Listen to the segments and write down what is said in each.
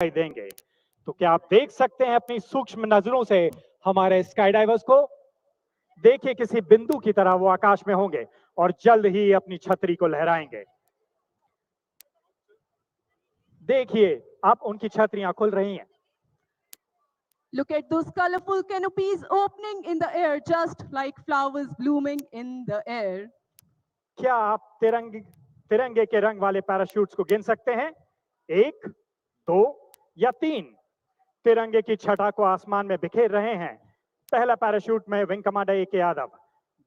दिखाई देंगे। तो क्या आप देख सकते हैं अपनी सूक्ष्म नजरों से हमारे स्काई डाइवर्स को? देखिए किसी बिंदु की तरह वो आकाश में होंगे और जल्द ही अपनी छतरी को लहराएंगे। देखिए अब उनकी छतरियां खुल रही हैं। Look at those colorful canopies opening in the air, just like flowers blooming in the air. क्या आप तिरंगे के रंग वाले पैराशूट्स को गिन सकते हैं? 1, 2 या 3। तिरंगे की छटा को आसमान में बिखेर रहे हैं। पहला पैराशूट में विंग कमांडर ए.के. यादव,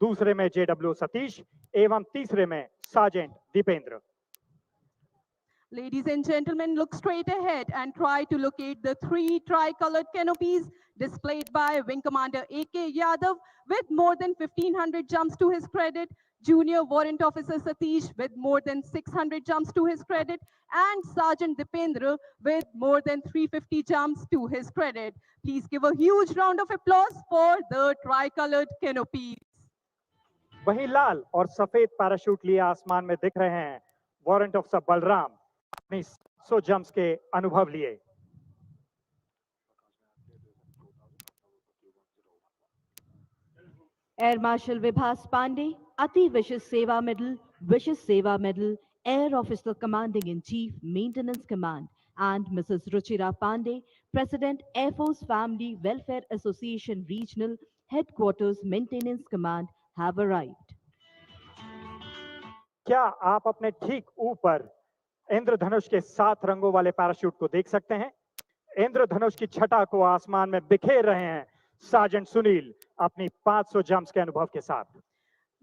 दूसरे में जे.डब्ल्यू. सतीश एवं तीसरे में sergeant Dipendra. Ladies and gentlemen, look straight ahead and try to locate the 3 tricolored canopies displayed by Wing Commander A.K. Yadav with more than 1,500 jumps to his credit, Junior Warrant Officer Satish with more than 600 jumps to his credit, and Sergeant Dipendra with more than 350 jumps to his credit. Please give a huge round of applause for the tricolored canopies. वहीं लाल और सफेद parachute लिए आसमान में दिख रहे हैं warrant officer Balram अपनी 100 जंप्स के अनुभव लिए। Air Marshal Vibhas Pandey, Ati Vicious Seva Medal, Air Officer Commanding in Chief, Maintenance Command, and Mrs. Ruchira Pandey, President, Air Force Family Welfare Association Regional Headquarters Maintenance Command, have arrived. क्या आप अपने ठीक ऊपर इंद्रधनुष के 7 रंगों वाले parachute को देख सकते हैं? इंद्रधनुष की छटा को आसमान में बिखेर रहे हैं सार्जेंट सुनील अपनी 500 जंप्स के अनुभव के साथ।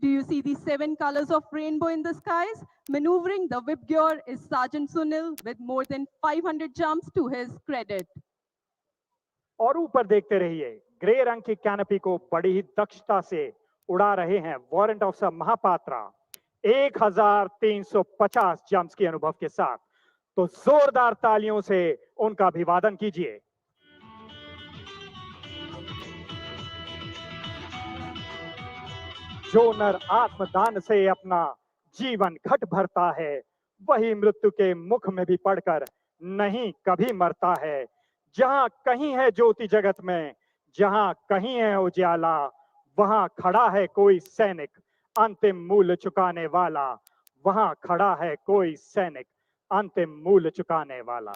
Do you see the 7 colors of rainbow in the skies? Maneuvering the whip gear is Sergeant Sunil with more than 500 jumps to his credit. और ऊपर देखते रहिए, ग्रे रंग की कैनपी को बड़ी ही दक्षता से उड़ा रहे हैं वारंट ऑफिसर महापात्रा 1350 जंप्स के अनुभव के साथ। तो जोरदार तालियों से उनका अभिवादन कीजिए। जो नर आत्मदान से अपना जीवन घट भरता है, वही मृत्यु के मुख में भी पड़कर नहीं कभी मरता है। जहां कहीं है ज्योति जगत में, जहां कहीं है उजाला, वहां खड़ा है कोई सैनिक अंतिम मूल्य चुकाने वाला। वहां खड़ा है कोई सैनिक अंतिम मूल्य चुकाने वाला।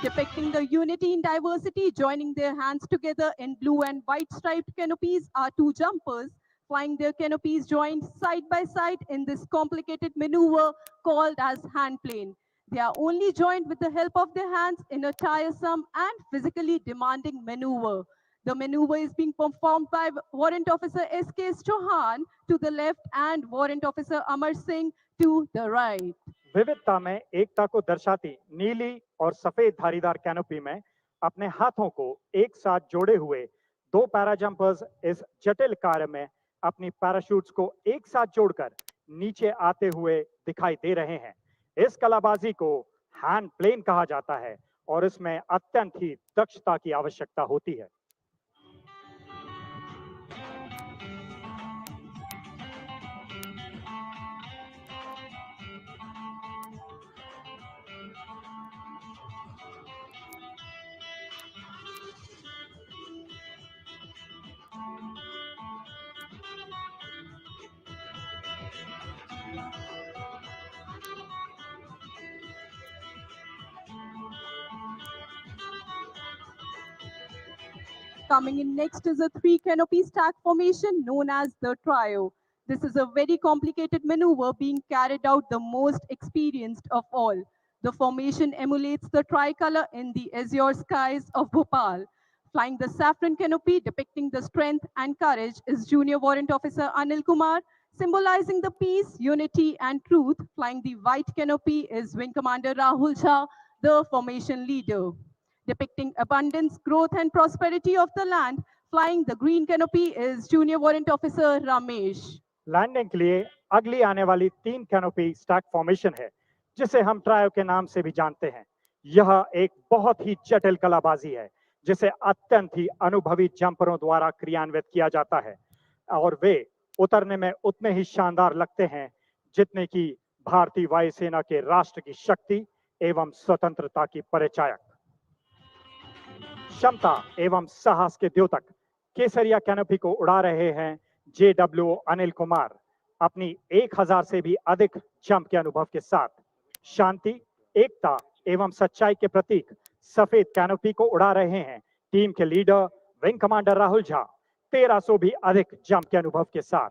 Depicting the unity in diversity, joining their hands together in blue and white striped canopies are 2 jumpers, flying their canopies joined side by side in this complicated maneuver called as hand plane. They are only joined with the help of their hands in a tiresome and physically demanding maneuver. The maneuver is being performed by Warrant Officer S.K. Chauhan to the left and Warrant Officer Amar Singh to the right. विविधता में एकता को दर्शाती नीली और सफेद धारीदार canopy में अपने हाथों को एक साथ जोड़े हुए 2 पैरा जंपर्स इस जटिल कार्य में अपनी पैराशूट्स को एक साथ जोड़कर नीचे आते हुए दिखाई दे रहे हैं। इस कलाबाजी को हैंड प्लेन कहा जाता है और इसमें अत्यंत ही दक्षता की आवश्यकता होती है। Coming in next is a 3 canopy stack formation known as the trio. This is a very complicated maneuver being carried out the most experienced of all. The formation emulates the tricolor in the azure skies of Bhopal. Flying the saffron canopy depicting the strength and courage is Junior Warrant Officer Anil Kumar. Symbolizing the peace, unity, and truth, flying the white canopy is Wing Commander Rahul Jha, the formation leader. Depicting abundance, growth, and prosperity of the land, flying the green canopy is Junior Warrant Officer Ramesh. Landing के लिए अगली आने वाली 3 canopy stack formation है, जिसे हम trio के नाम से भी जानते हैं। यह एक बहुत ही जटिल कलाबाजी है, जिसे अत्यंत ही अनुभवी जंपरों द्वारा क्रियान्वित किया जाता है और वे उतरने में उतने ही शानदार लगते हैं जितने कि भारतीय वायुसेना के राष्ट्र की शक्ति एवं स्वतंत्रता की परिचायक, क्षमता एवं साहस के द्योतक केसरिया कैनोपी को उड़ा रहे हैं JW अनिल कुमार अपनी 1000 से भी अधिक जंप के अनुभव के साथ। शांति, एकता एवं सच्चाई के प्रतीक सफेद कैनोपी को उड़ा रहे हैं टीम के leader wing commander Rahul Jha 1300 भी अधिक जंप के अनुभव के साथ।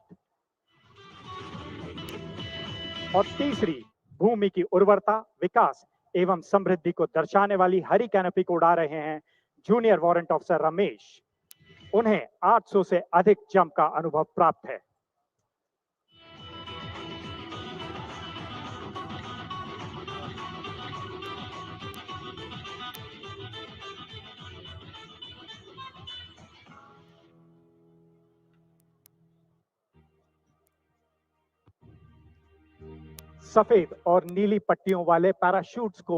और तीसरी, भूमि की उर्वरता, विकास एवं समृद्धि को दर्शाने वाली हरी कैनोपी को उड़ा रहे हैं जूनियर वारंट ऑफिसर रमेश। उन्हें 800 से अधिक जंप का अनुभव प्राप्त है। सफेद और नीली पट्टियों वाले पैराशूट्स को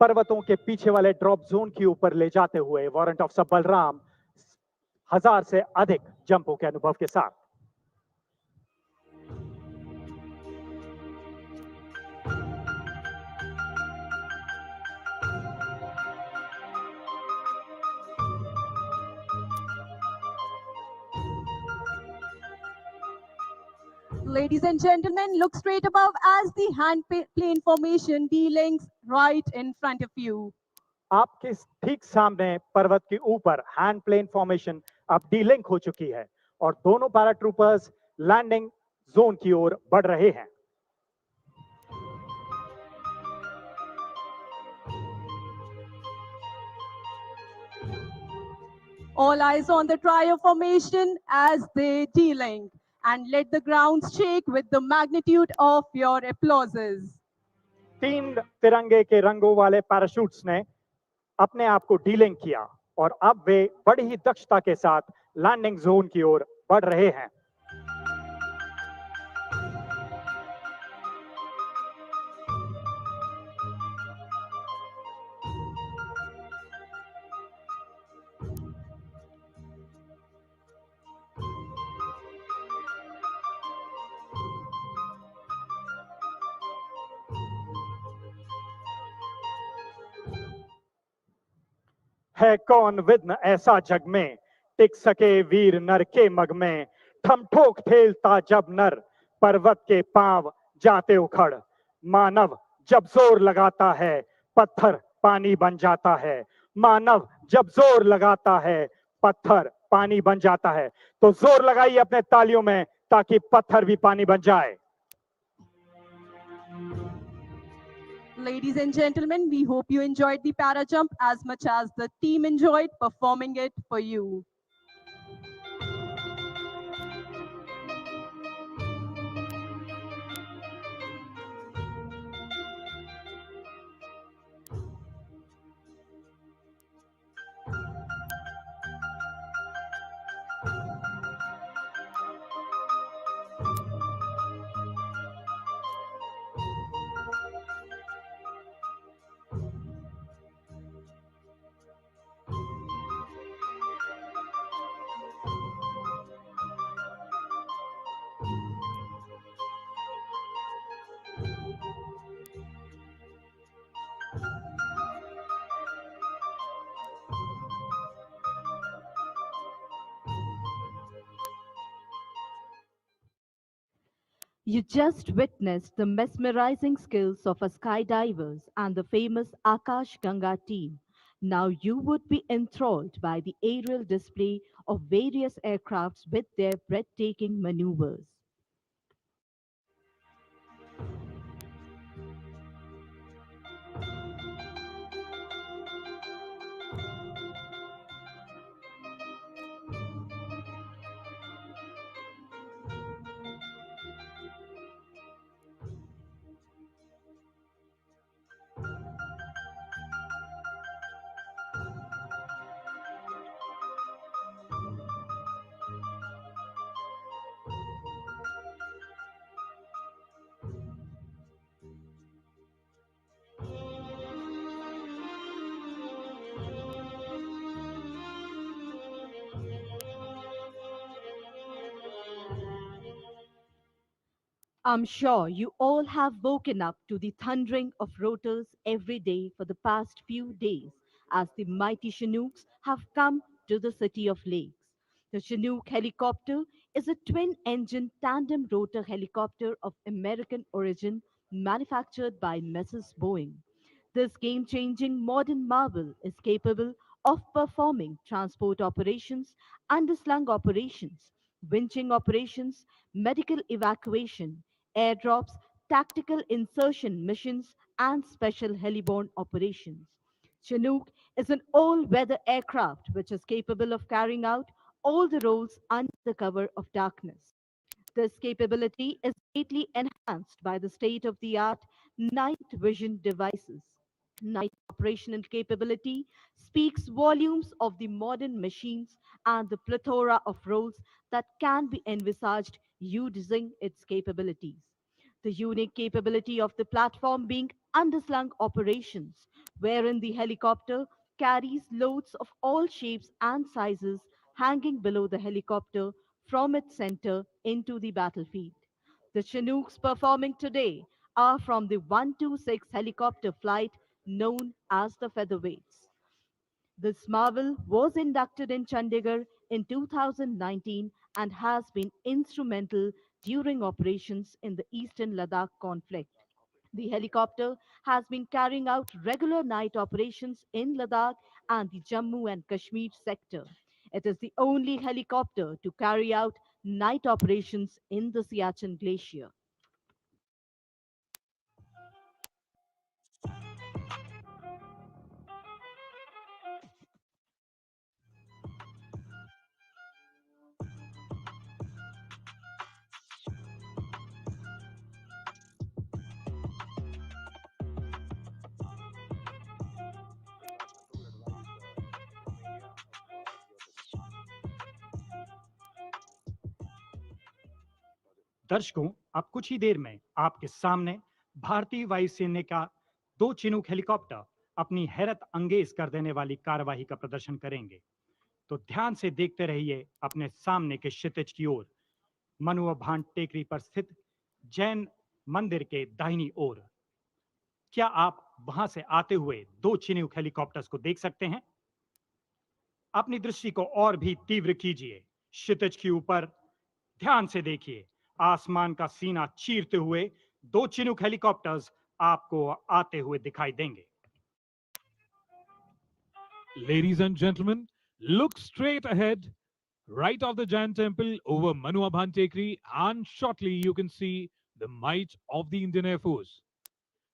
पर्वतों के पीछे वाले ड्रॉप जोन के ऊपर ले जाते हुए वारंट ऑफिसर बलराम 1000 से अधिक जंपों के अनुभव के साथ। Ladies and gentlemen, look straight above as the hand plane formation D-links right in front of you. आपके ठीक सामने पर्वत के ऊपर हैंड प्लेन फॉर्मेशन अब डीलिंक हो चुकी है और दोनों पैराट्रूपर्स लैंडिंग जोन की ओर बढ़ रहे हैं। All eyes on the trio formation as they D-link, and let the ground shake with the magnitude of your applauses. 3 तिरंगे के रंगों वाले पैराशूट्स ने अपने आप को डीलिंक किया और अब वे बड़ी ही दक्षता के साथ लैंडिंग जोन की ओर बढ़ रहे हैं। है कौन विघ्न ऐसा जग में, टिक सके वीर नर के मग में। ठम ठोक ठेलता जब नर, पर्वत के पांव जाते उखड़। मानव जब जोर लगाता है, पत्थर पानी बन जाता है। मानव जब जोर लगाता है, पत्थर पानी बन जाता है। तो जोर लगाइए अपने तालियों में ताकि पत्थर भी पानी बन जाए। Ladies and gentlemen, we hope you enjoyed the para jump as much as the team enjoyed performing it for you. You just witnessed the mesmerizing skills of our skydivers and the famous Akash Ganga team. Now you would be enthralled by the aerial display of various aircrafts with their breathtaking maneuvers. I'm sure you all have woken up to the thundering of rotors every day for the past few days as the mighty Chinooks have come to the city of lakes. The Chinook helicopter is a twin engine tandem rotor helicopter of American origin manufactured by Mrs. Boeing. This game changing modern marvel is capable of performing transport operations, underslung operations, winching operations, medical evacuation, airdrops, tactical insertion missions, and special heliborne operations. Chinook is an all weather aircraft which is capable of carrying out all the roles under the cover of darkness. This capability is greatly enhanced by the state of the art night vision devices. Night operational capability speaks volumes of the modern machines and the plethora of roles that can be envisaged using its capabilities. The unique capability of the platform being underslung operations, wherein the helicopter carries loads of all shapes and sizes hanging below the helicopter from its center into the battlefield. The Chinooks performing today are from the 126 helicopter flight known as the Featherweights. This marvel was inducted in Chandigarh in 2019 and has been instrumental during operations in the Eastern Ladakh conflict. The helicopter has been carrying out regular night operations in Ladakh and the Jammu and Kashmir sector. It is the only helicopter to carry out night operations in the Siachen Glacier. दर्शकों, अब कुछ ही देर में आपके सामने भारतीय वायुसेना का दो चिनूक हेलीकॉप्टर अपनी हैरत अंगेज कर देने वाली कार्यवाही का प्रदर्शन करेंगे। तो ध्यान से देखते रहिए अपने सामने के क्षितिज की ओर, मनुआ भांट टेकरी पर स्थित जैन मंदिर के दाहिनी ओर। क्या आप वहां से आते हुए दो चिनूक हेलीकॉप्टर्स को देख सकते हैं? अपनी दृष्टि को और भी तीव्र कीजिए, क्षितिज के ऊपर ध्यान से देखिए। आसमान का सीना चीरते हुए दो चिनूक हेलीकॉप्टर्स आपको आते हुए दिखाई देंगे। Ladies and gentlemen, look straight ahead, right of the Jain temple over Manuabhan Tekri, and shortly you can see the might of the Indian Air Force,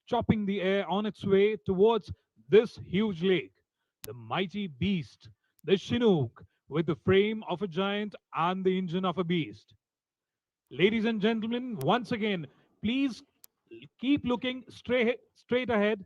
chopping the air on its way towards this huge lake. The mighty beast, the Chinook, with the frame of a giant and the engine of a beast. Ladies and gentlemen, once again, please keep looking straight ahead.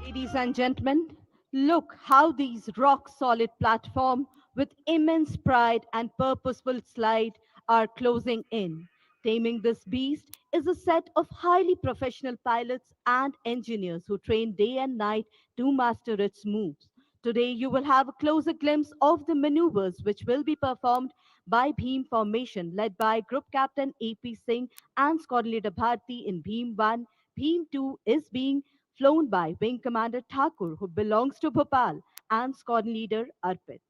Ladies and gentlemen, look how these rock solid platforms with immense pride and purposeful slide are closing in. Taming this beast is a set of highly professional pilots and engineers who train day and night to master its moves. Today, you will have a closer glimpse of the maneuvers which will be performed by Bhim formation led by Group Captain AP Singh and Squadron Leader Bharti in Bhim 1. Bhim 2 is being flown by Wing Commander Thakur, who belongs to Bhopal, and Squadron Leader Arpit.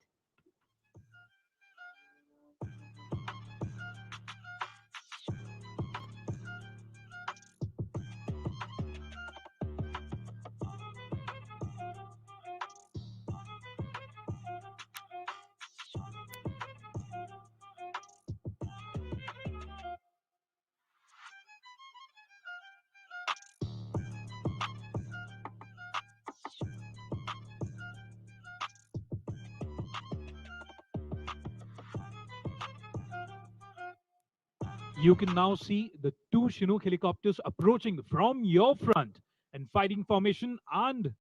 You can now see the two Chinook helicopters approaching from your front in fighting formation and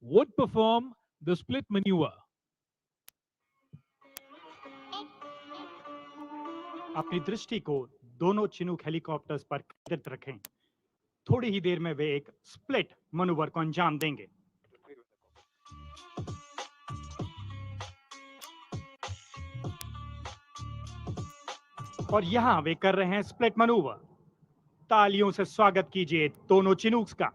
would perform the split maneuver. अपनी दृष्टि को दोनों Chinook helicopters पर केंद्रित रखें। थोड़ी ही देर में वे एक स्प्लिट मनूवर को अंजाम देंगे। और यहाँ वे कर रहे हैं स्प्लिट मनूवर। तालियों से स्वागत कीजिए दोनों चिनूक्स का।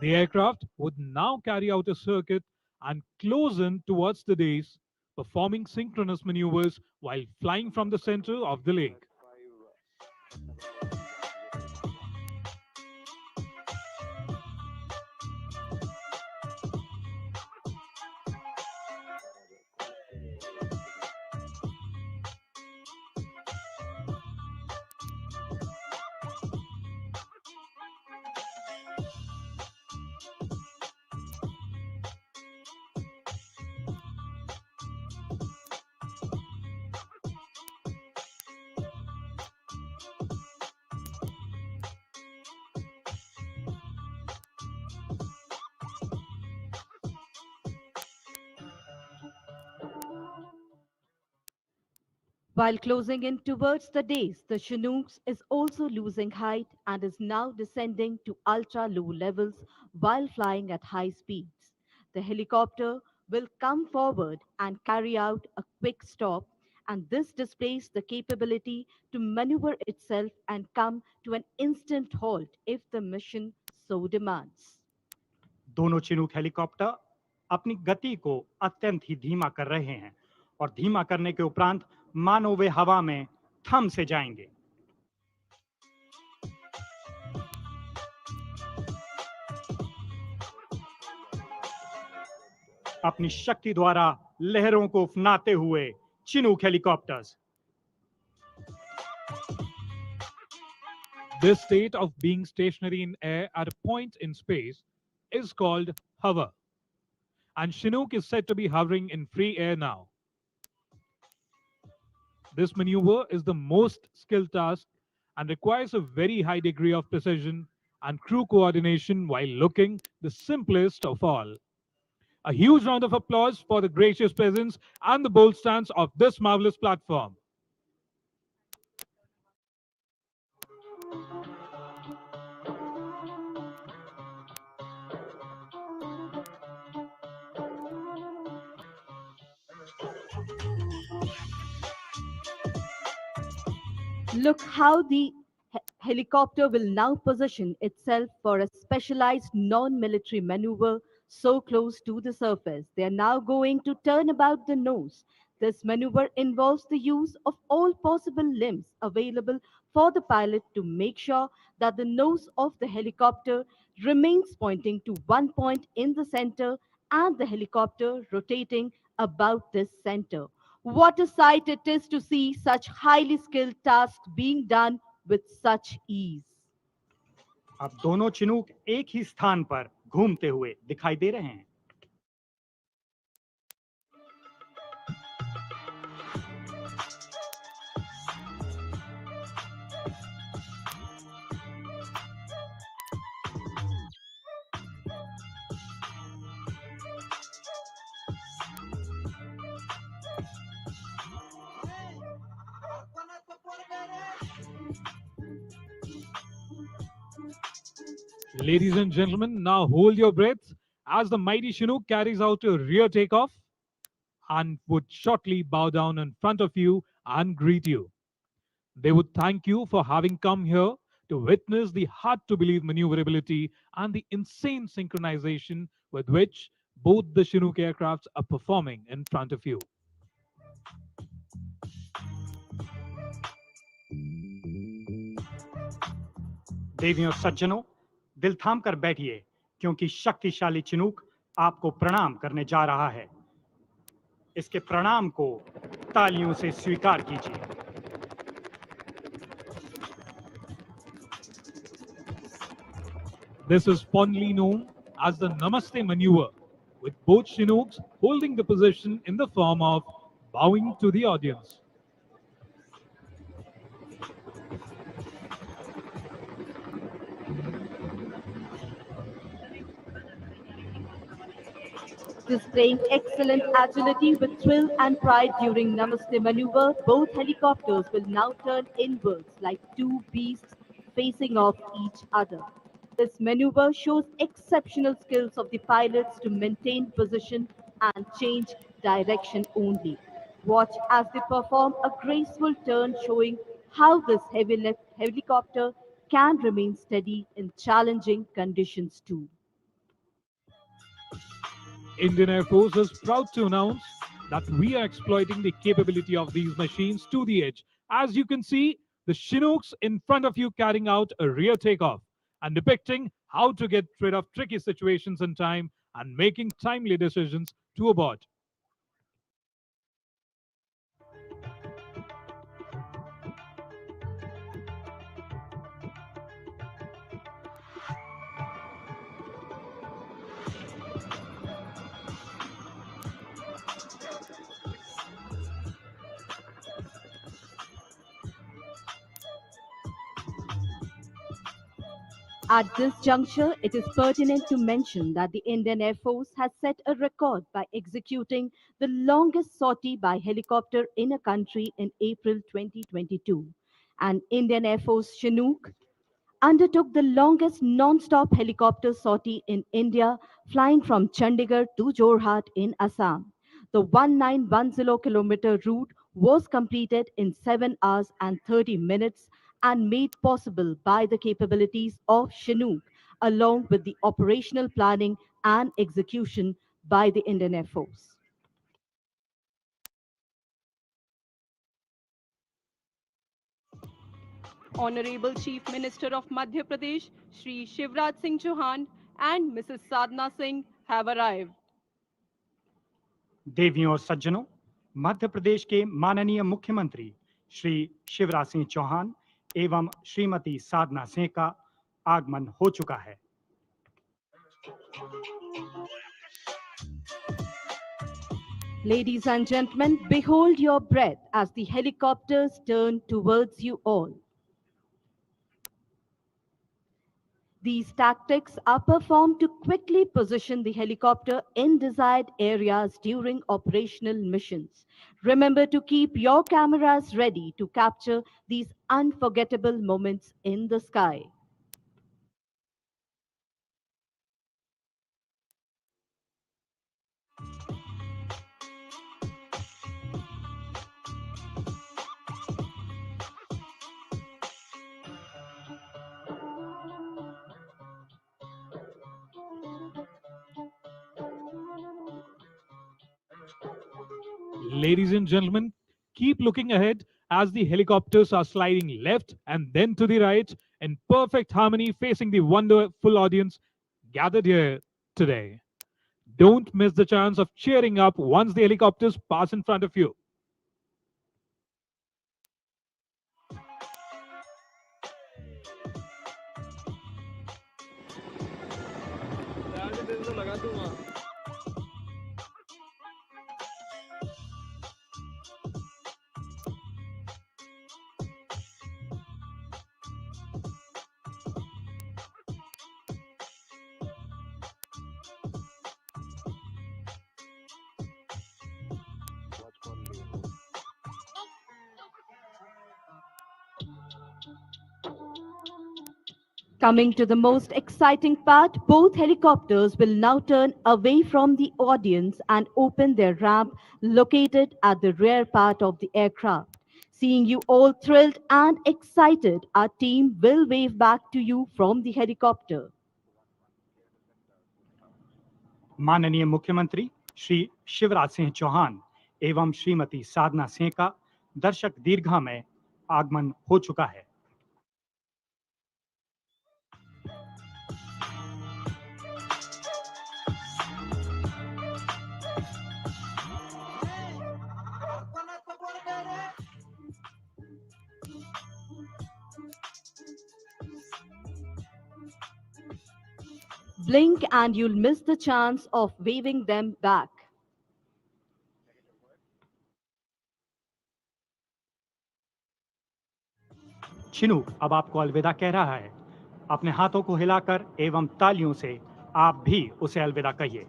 The aircraft would now carry out a circuit and close in towards the dais, performing synchronous maneuvers while flying from the center of the lake. While closing in towards the dais, the Chinook is also losing height and is now descending to ultra low levels while flying at high speeds. The helicopter will come forward and carry out a quick stop, and this displays the capability to maneuver itself and come to an instant halt if the mission so demands. दोनों Chinook helicopter अपनी गति को अत्यंत ही धीमा कर रहे हैं और धीमा करने के उपरांत मानो वे हवा में थम से जाएंगे। अपनी शक्ति द्वारा लहरों को उफनाते हुए Chinook helicopters. This state of being stationary in air at a point in space is called hover, and Chinook is said to be hovering in free air now. This maneuver is the most skilled task and requires a very high degree of precision and crew coordination while looking the simplest of all. A huge round of applause for the gracious presence and the bold stance of this marvelous platform. Look how the helicopter will now position itself for a specialized non-military maneuver so close to the surface. They are now going to turn about the nose. This maneuver involves the use of all possible limbs available for the pilot to make sure that the nose of the helicopter remains pointing to one point in the center and the helicopter rotating about this center. What a sight it is to see such highly skilled tasks being done with such ease. अब दोनों Chinook एक ही स्थान पर घूमते हुए दिखाई दे रहे हैं। Ladies and gentlemen, now hold your breaths as the mighty Chinook carries out a rear takeoff and would shortly bow down in front of you and greet you. They would thank you for having come here to witness the hard to believe maneuverability and the insane synchronization with which both the Chinook aircrafts are performing in front of you. देवियों सज्जनों, दिल थाम कर बैठिए क्योंकि शक्तिशाली Chinook आपको प्रणाम करने जा रहा है। इसके प्रणाम को तालियों से स्वीकार कीजिए। This is fondly known as the Namaste maneuver, with both Chinooks holding the position in the form of bowing to the audience. Displaying excellent agility with thrill and pride during Namaste maneuver, both helicopters will now turn inwards like two beasts facing off each other. This maneuver shows exceptional skills of the pilots to maintain position and change direction only. Watch as they perform a graceful turn showing how this heavy lift helicopter can remain steady in challenging conditions too. Indian Air Force is proud to announce that we are exploiting the capability of these machines to the edge. As you can see, the Chinooks in front of you carrying out a rear takeoff and depicting how to get rid of tricky situations in time and making timely decisions to abort. At this juncture, it is pertinent to mention that the Indian Air Force has set a record by executing the longest sortie by helicopter in a country in April 2022. An Indian Air Force Chinook undertook the longest non-stop helicopter sortie in India, flying from Chandigarh to Jorhat in Assam. The 1910-kilometer route was completed in 7 hours and 30 minutes and made possible by the capabilities of Chinook, along with the operational planning and execution by the Indian Air Force. Honorable Chief Minister of Madhya Pradesh, Shri Shivraj Singh Chauhan and Mrs. Sadhna Singh have arrived. देवियों और सज्जनों, मध्य प्रदेश के माननीय मुख्यमंत्री श्री शिवराज सिंह चौहान एवं श्रीमती साधना सिंह का आगमन हो चुका है। Ladies and gentlemen, behold your breath as the helicopters turn towards you all. These tactics are performed to quickly position the helicopter in desired areas during operational missions. Remember to keep your cameras ready to capture these unforgettable moments in the sky. Ladies and gentlemen, keep looking ahead as the helicopters are sliding left and then to the right in perfect harmony facing the wonderful audience gathered here today. Don't miss the chance of cheering up once the helicopters pass in front of you. Coming to the most exciting part, both helicopters will now turn away from the audience and open their ramp located at the rear part of the aircraft. Seeing you all thrilled and excited, our team will wave back to you from the helicopter. माननीय मुख्यमंत्री श्री शिवराज सिंह चौहान एवं श्रीमती साधना सिंह का दर्शक दीर्घा में आगमन हो चुका है। Blink and you'll miss the chance of waving them back. Chinook अब आपको अलविदा कह रहा है। अपने हाथों को हिलाकर एवं तालियों से आप भी उसे अलविदा कहिए।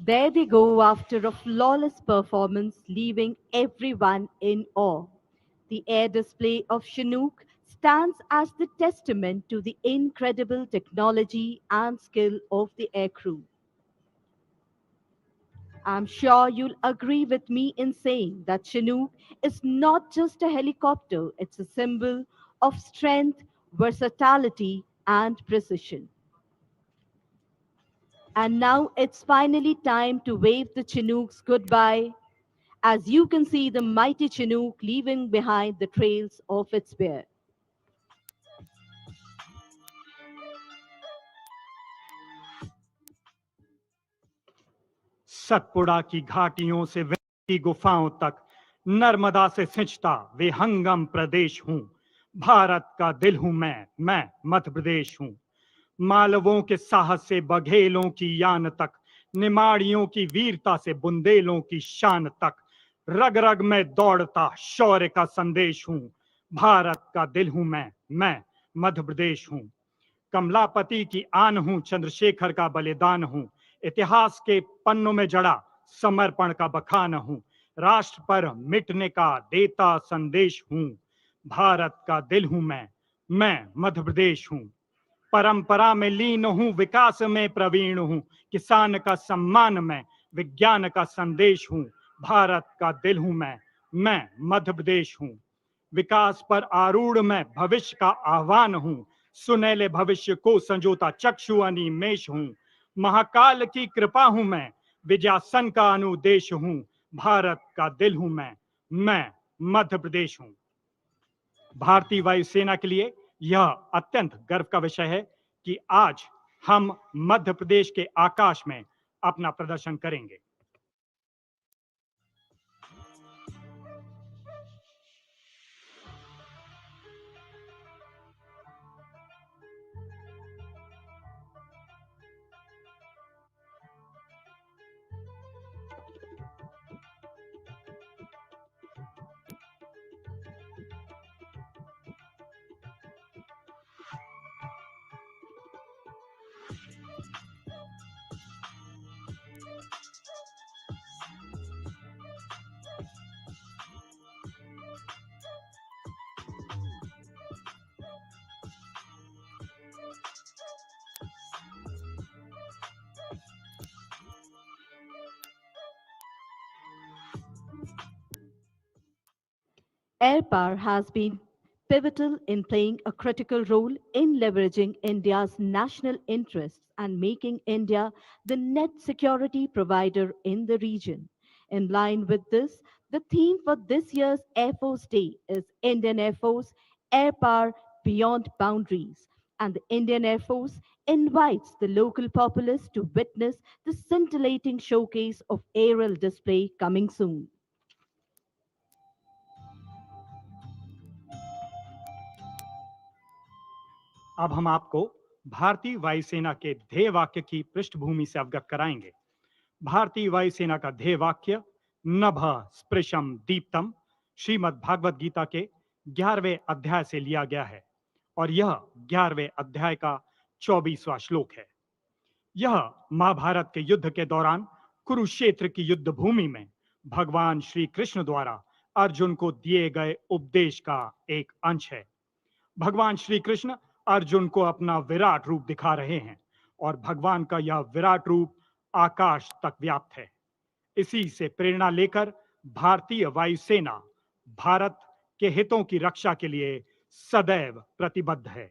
There they go after a flawless performance, leaving everyone in awe. The air display of Chinook stands as the testament to the incredible technology and skill of the aircrew. I'm sure you'll agree with me in saying that Chinook is not just a helicopter, it's a symbol of strength, versatility, and precision. And now it's finally time to wave the Chinooks goodbye. As you can see the mighty Chinook leaving behind the trails of its bear. Satpura की घाटियों से विंध्य की गुफाओं तक नर्मदा से सिंचता विहंगम प्रदेश हूं। भारत का दिल हूं मैं मध्य प्रदेश हूं। मालवों के साहस से बघेलों की यान तक, निमाड़ियों की वीरता से बुंदेलों की शान तक, रग रग में दौड़ता शौर्य का संदेश हूं। भारत का दिल हूं मैं मध्य प्रदेश हूं। कमलापति की आन हूं, चंद्रशेखर का बलिदान हूं, इतिहास के पन्नों में जड़ा समर्पण का बखान हूं, राष्ट्र पर मिटने का देता संदेश हूं। भारत का दिल हूं मैं मध्य प्रदेश हूं। परंपरा में लीन हूं, विकास में प्रवीण हूं, किसान का सम्मान में विज्ञान का संदेश हूं। भारत का दिल हूं मैं मध्य प्रदेश हूं। विकास पर आरूढ़ मैं भविष्य का आह्वान हूं, सुनहले भविष्य को संजोता चक्षु अनिमेष हूं। महाकाल की कृपा हूं मैं, विजयासन का अनुदेश हूं। भारत का दिल हूं मैं मध्य प्रदेश हूं। भारतीय वायुसेना के लिए यह अत्यंत गर्व का विषय है कि आज हम मध्य प्रदेश के आकाश में अपना प्रदर्शन करेंगे। Air power has been pivotal in playing a critical role in leveraging India's national interests and making India the net security provider in the region. In line with this, the theme for this year's Air Force Day is Indian Air Force Air Power Beyond Boundaries. And the Indian Air Force invites the local populace to witness the scintillating showcase of aerial display coming soon. अब हम आपको भारतीय वायुसेना के ध्येय वाक्य की पृष्ठभूमि से अवगत कराएंगे। भारतीय वायुसेना का ध्येय वाक्य नभ स्पृशम दीप्तम श्रीमद् भागवत गीता के 11वें अध्याय से लिया गया है और यह 11वें अध्याय का 24वां श्लोक है। यह महाभारत के युद्ध के दौरान कुरुक्षेत्र की युद्ध भूमि में भगवान श्री कृष्ण द्वारा अर्जुन को दिए गए उपदेश का एक अंश है। भगवान श्री कृष्ण अर्जुन को अपना विराट रूप दिखा रहे हैं और भगवान का यह विराट रूप आकाश तक व्याप्त है। इसी से प्रेरणा लेकर भारतीय वायुसेना भारत के हितों की रक्षा के लिए सदैव प्रतिबद्ध है।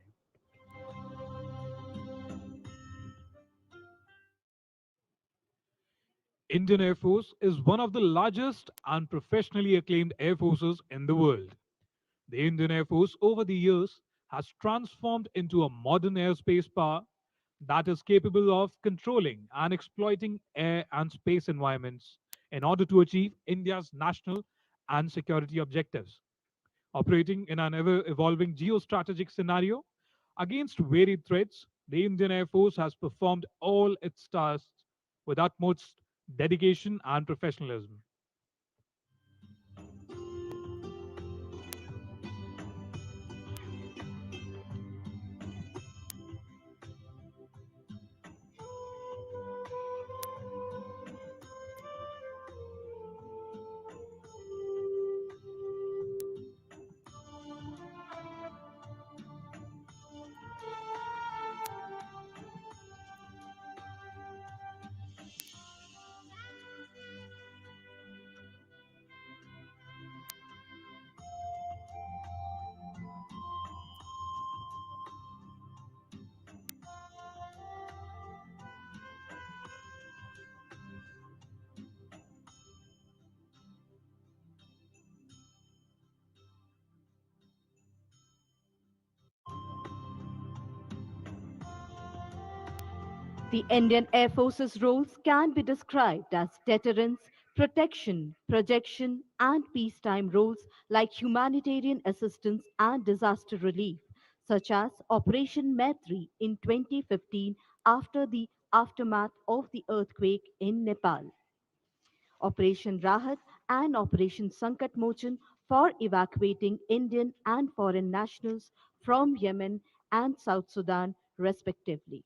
Indian Air Force is one of the largest and professionally acclaimed air forces in the world. The Indian Air Force over the years has transformed into a modern airspace power that is capable of controlling and exploiting air and space environments in order to achieve India's national and security objectives. Operating in an ever evolving geostrategic scenario against varied threats, the Indian Air Force has performed all its tasks with utmost dedication and professionalism. The Indian Air Force's roles can be described as deterrence, protection, projection, and peacetime roles like humanitarian assistance and disaster relief, such as Operation Maitri in 2015 after the aftermath of the earthquake in Nepal, Operation Rahat and Operation Sankat Mochan for evacuating Indian and foreign nationals from Yemen and South Sudan, respectively.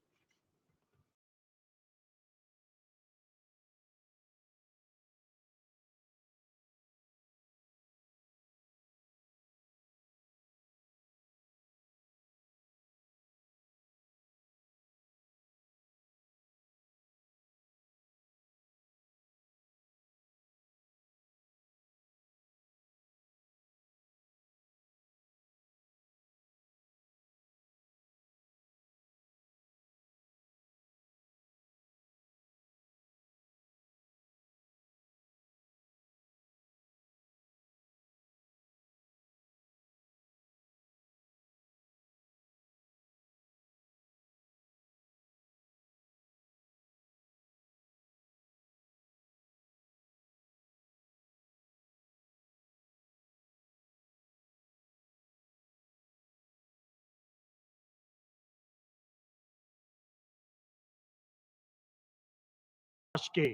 आकाश के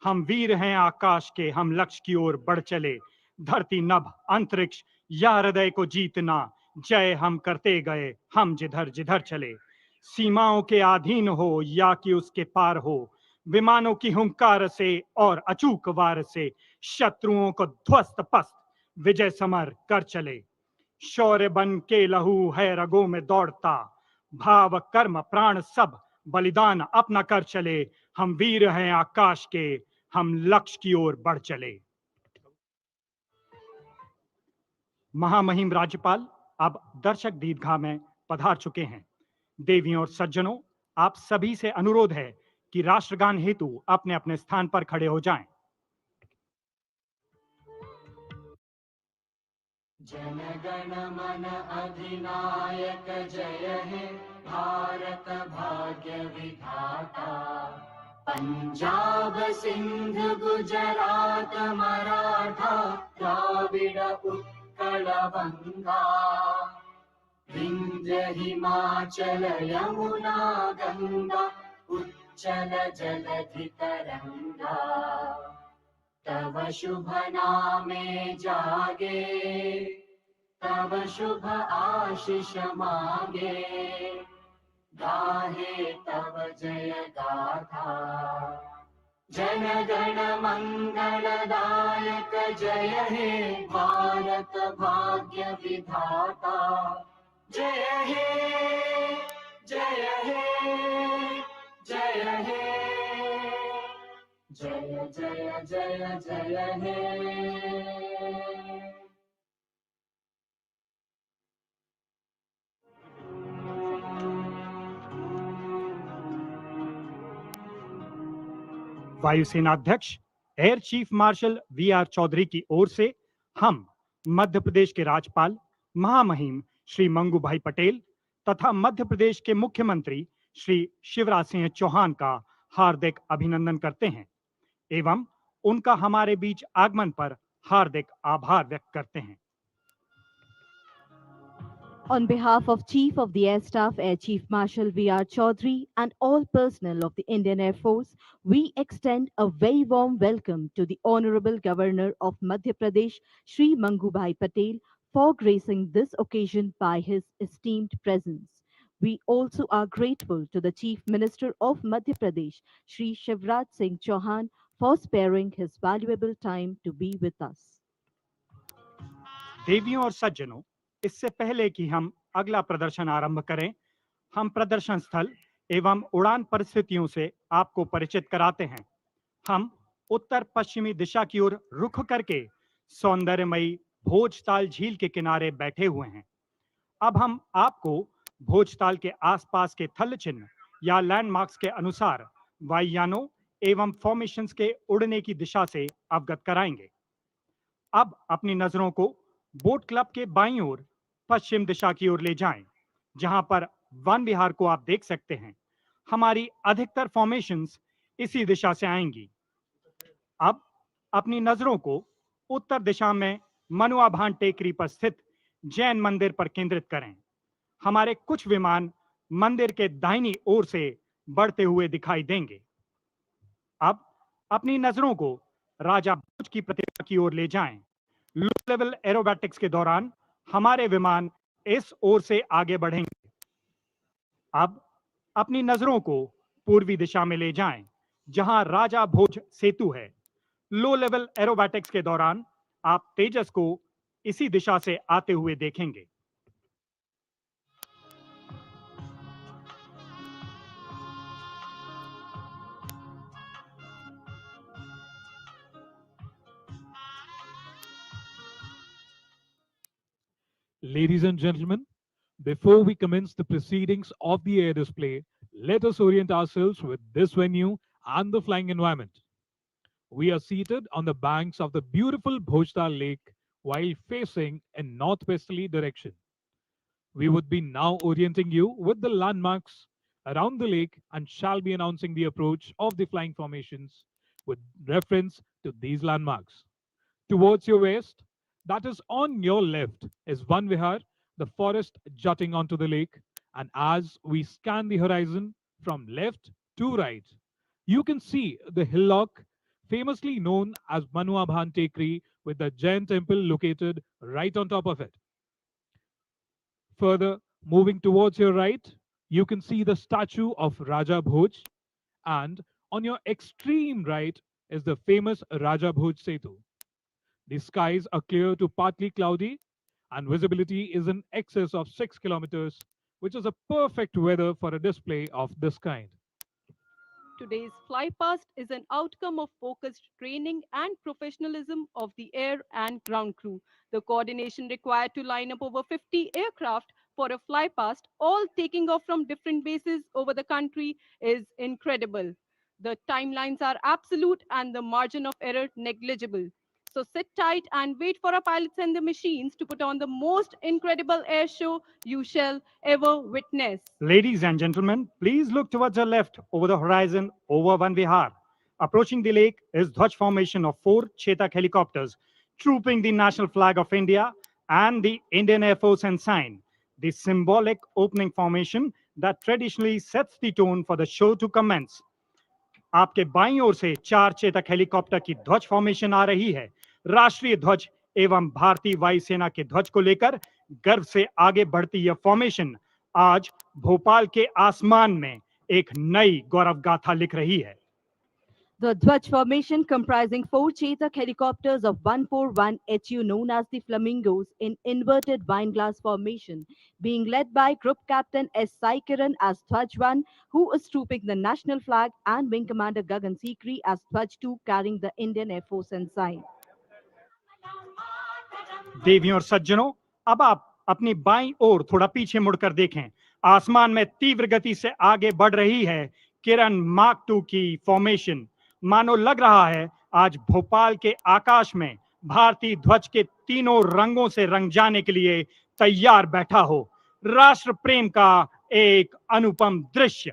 हम वीर हैं, आकाश के हम लक्ष्य की ओर बढ़ चले। धरती नभ अंतरिक्ष या हृदय को जीतना, जय हम करते गए हम जिधर जिधर चले। सीमाओं के अधीन हो या कि उसके पार हो, विमानों की हुंकार से और अचूक वार से शत्रुओं को ध्वस्त पस्त विजय समर कर चले। शौर्य बन के लहू है रगों में दौड़ता, भाव कर्म प्राण सब बलिदान अपना कर चले। हम वीर हैं आकाश के, हम लक्ष्य की ओर बढ़ चले। महामहिम राज्यपाल अब दर्शक दीर्घा में पधार चुके हैं। देवियों और सज्जनों, आप सभी से अनुरोध है कि राष्ट्रगान हेतु अपने अपने स्थान पर खड़े हो जाएं। जन गण मन अधिनायक जय हे भारत भाग्य विधाता। पंजाब सिंध गुजरात मराठा द्राविड उत्कल बंगा, विंध्य हिमाचल यमुना गंगा उच्चल जलधि तरंगा। तव शुभ नामे जागे, तव शुभ आशीष मांगे, गाहे तव जय गाथा। जन गण मंगलदायक जय हे भारत भाग्य विधाता। जय हे जय हे जय हे जय जय जय जय हे। वायुसेना अध्यक्ष air chief marshal V R. Chaudhary की ओर से हम मध्य प्रदेश के राज्यपाल महामहिम श्री मंगू भाई पटेल तथा मध्य प्रदेश के मुख्यमंत्री श्री शिवराज सिंह चौहान का हार्दिक अभिनंदन करते हैं एवं उनका हमारे बीच आगमन पर हार्दिक आभार व्यक्त करते हैं। On behalf of Chief of the Air Staff, Air Chief Marshal V.R. Chaudhary, and all personnel of the Indian Air Force, we extend a very warm welcome to the Honorable Governor of Madhya Pradesh, Shri Mangubhai Patel, for gracing this occasion by his esteemed presence. We also are grateful to the Chief Minister of Madhya Pradesh, Shri Shivraj Singh Chauhan, for sparing his valuable time to be with us. देवियों और सज्जनों, इससे पहले कि हम अगला प्रदर्शन आरंभ करें, हम प्रदर्शन स्थल एवं उड़ान परिस्थितियों से आपको परिचित कराते हैं। हम उत्तर पश्चिमी दिशा की ओर रुख करके सौंदर्यमयी भोजताल झील के किनारे बैठे हुए हैं। अब हम आपको भोजताल के आसपास के थल चिन्ह या लैंडमार्क्स के अनुसार वायुयानों एवं फॉर्मेशंस के उड़ने की दिशा से अवगत कराएंगे। अब अपनी नजरों को बोट क्लब के बाईं ओर पश्चिम दिशा की ओर ले जाएं, जहां पर वन विहार को आप देख सकते हैं। हमारी अधिकतर फॉर्मेशंस इसी दिशा से आएंगी। अब अपनी नजरों को उत्तर दिशा में मनुआ भान टेकरी पर स्थित जैन मंदिर पर केंद्रित करें। हमारे कुछ विमान मंदिर के दाहिनी ओर से बढ़ते हुए दिखाई देंगे। अब अपनी नजरों को राजा भोज की प्रतिमा की ओर ले जाएं। लो लेवल एरोबैटिक्स के दौरान हमारे विमान इस ओर से आगे बढ़ेंगे। अब अपनी नजरों को पूर्वी दिशा में ले जाएं, जहां राजा भोज सेतु है। लो लेवल एरोबैटिक्स के दौरान आप तेजस को इसी दिशा से आते हुए देखेंगे। Ladies and gentlemen, before we commence the proceedings of the air display, let us orient ourselves with this venue and the flying environment. We are seated on the banks of the beautiful Bhojtal Lake while facing in northwesterly direction. We would be now orienting you with the landmarks around the lake and shall be announcing the approach of the flying formations with reference to these landmarks. Towards your west, that is on your left, is Van Vihar, the forest jutting onto the lake. And as we scan the horizon from left to right, you can see the hillock, famously known as Manuabhan Tekri, with the Jain temple located right on top of it. Further, moving towards your right, you can see the statue of Raja Bhoj, and on your extreme right is the famous Raja Bhoj Setu. The skies are clear to partly cloudy, and visibility is in excess of 6 kilometers, which is a perfect weather for a display of this kind. Today's flypast is an outcome of focused training and professionalism of the air and ground crew. The coordination required to line up over 50 aircraft for a flypast, all taking off from different bases over the country, is incredible. The timelines are absolute and the margin of error negligible. So sit tight and wait for our pilots and the machines to put on the most incredible air show you shall ever witness. Ladies and gentlemen, please look towards the left over the horizon over Van Vihar. Approaching the lake is Dhwaj formation of 4 Chetak helicopters, trooping the national flag of India and the Indian Air Force ensign. The symbolic opening formation that traditionally sets the tone for the show to commence. आपके बाईं ओर से 4 Chetak helicopter की ध्वज formation आ रही है। राष्ट्रीय ध्वज एवं भारतीय वायुसेना के ध्वज को लेकर गर्व से आगे बढ़ती यह फॉर्मेशन आज भोपाल के आसमान में एक नई गौरव गाथा लिख रही है। The Dwaj formation, comprising 4 Chetak helicopters of 141 HU known as the Flamingos in inverted wineglass formation, being led by Group Captain S. Suryakiran as Dwaj 1, who is trooping the national flag, and Wing Commander Gagan Sikri as Dwaj 2, carrying the Indian Air Force ensign. देवियों और सज्जनों, अब आप अपनी बाईं ओर थोड़ा पीछे मुड़कर देखें। आसमान में तीव्र गति से आगे बढ़ रही है किरण मार्क 2 की फॉर्मेशन। मानो लग रहा है आज भोपाल के आकाश में भारतीय ध्वज के तीनों रंगों से रंग जाने के लिए तैयार बैठा हो। राष्ट्र प्रेम का एक अनुपम दृश्य।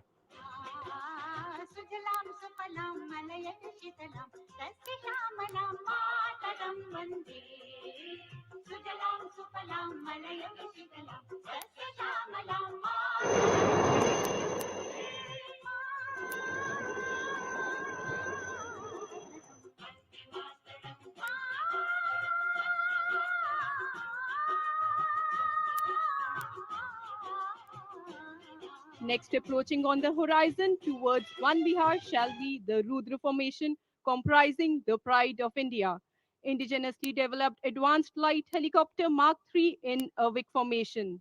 Next, approaching on the horizon towards Van Vihar shall be the Rudra formation, comprising the pride of India. Indigenously developed advanced light helicopter Mark III in a WIC formation.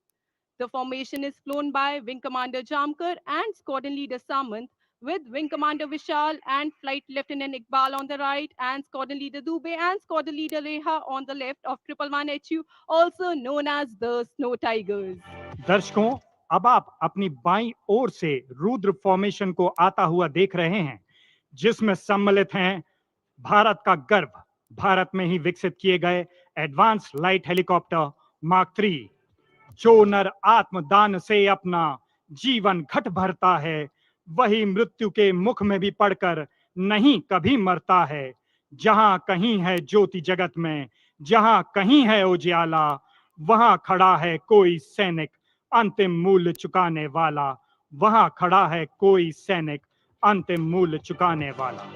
The formation is flown by Wing Commander Jamkar and Squadron Leader Samant, with Wing Commander Vishal and Flight Lieutenant Iqbal on the right, and Squadron Leader Dubey and Squadron Leader Reha on the left of 111 HU, also known as the Snow Tigers. दर्शकों, अब आप अपनी बाईं ओर से Rudra formation को आता हुआ देख रहे हैं, जिसमें सम्मिलित हैं भारत का गर्व, भारत में ही विकसित किए गए एडवांस लाइट हेलीकॉप्टर मार्क 3, जो नर आत्मदान से अपना जीवन घट भरता है, वही मृत्यु के मुख में भी पड़कर नहीं कभी मरता है। जहां कहीं है ज्योति जगत में, जहां कहीं है उजियाला, वहां खड़ा है कोई सैनिक अंतिम मूल्य चुकाने वाला। वहां खड़ा है कोई सैनिक अंतिम मूल्य चुकाने वाला।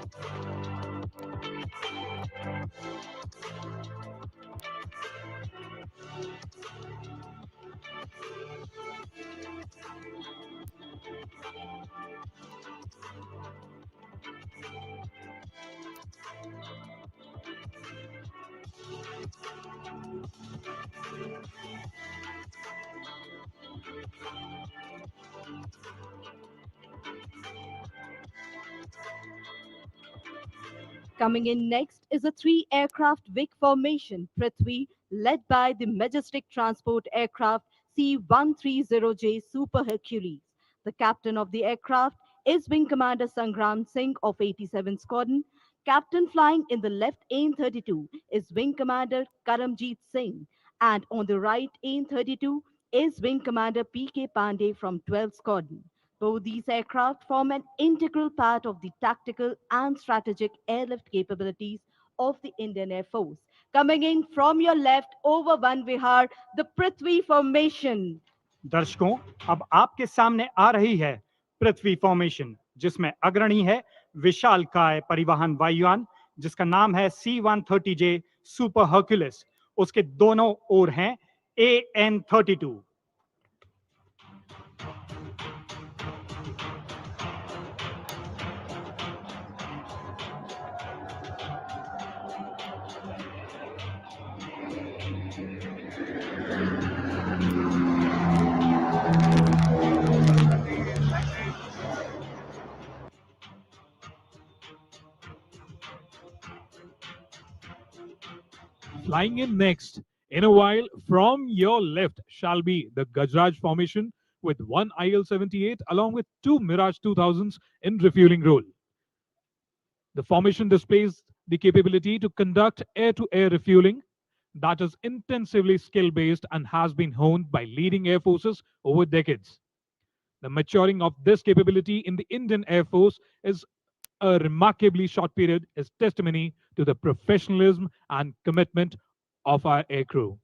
Coming in next is a three aircraft wing formation, Prithvi, led by the majestic transport aircraft C-130J Super Hercules. The captain of the aircraft is Wing Commander Sangram Singh of 87 Squadron. Captain flying in the left AN-32 is Wing Commander Karamjeet Singh. And on the right AN-32 is Wing Commander P.K. Pandey from 12 Squadron. Both these aircraft form an integral part of the tactical and strategic airlift capabilities of the Indian Air Force. Coming in from your left over Van Vihar, the Prithvi formation. दर्शकों, अब आपके सामने आ रही है पृथ्वी formation, जिसमें अग्रणी है विशालकाय परिवहन वायुयान जिसका नाम है C-130J सुपर हर्क्यूलिस। उसके दोनों ओर हैं AN-32। Flying in next, in a while, from your left shall be the Gajraj formation with one IL-78 along with two Mirage 2000s in refueling role. The formation displays the capability to conduct air-to-air refueling that is intensively skill-based and has been honed by leading air forces over decades. The maturing of this capability in the Indian Air Force is a remarkably short period is testimony to the professionalism and commitment of our aircrew.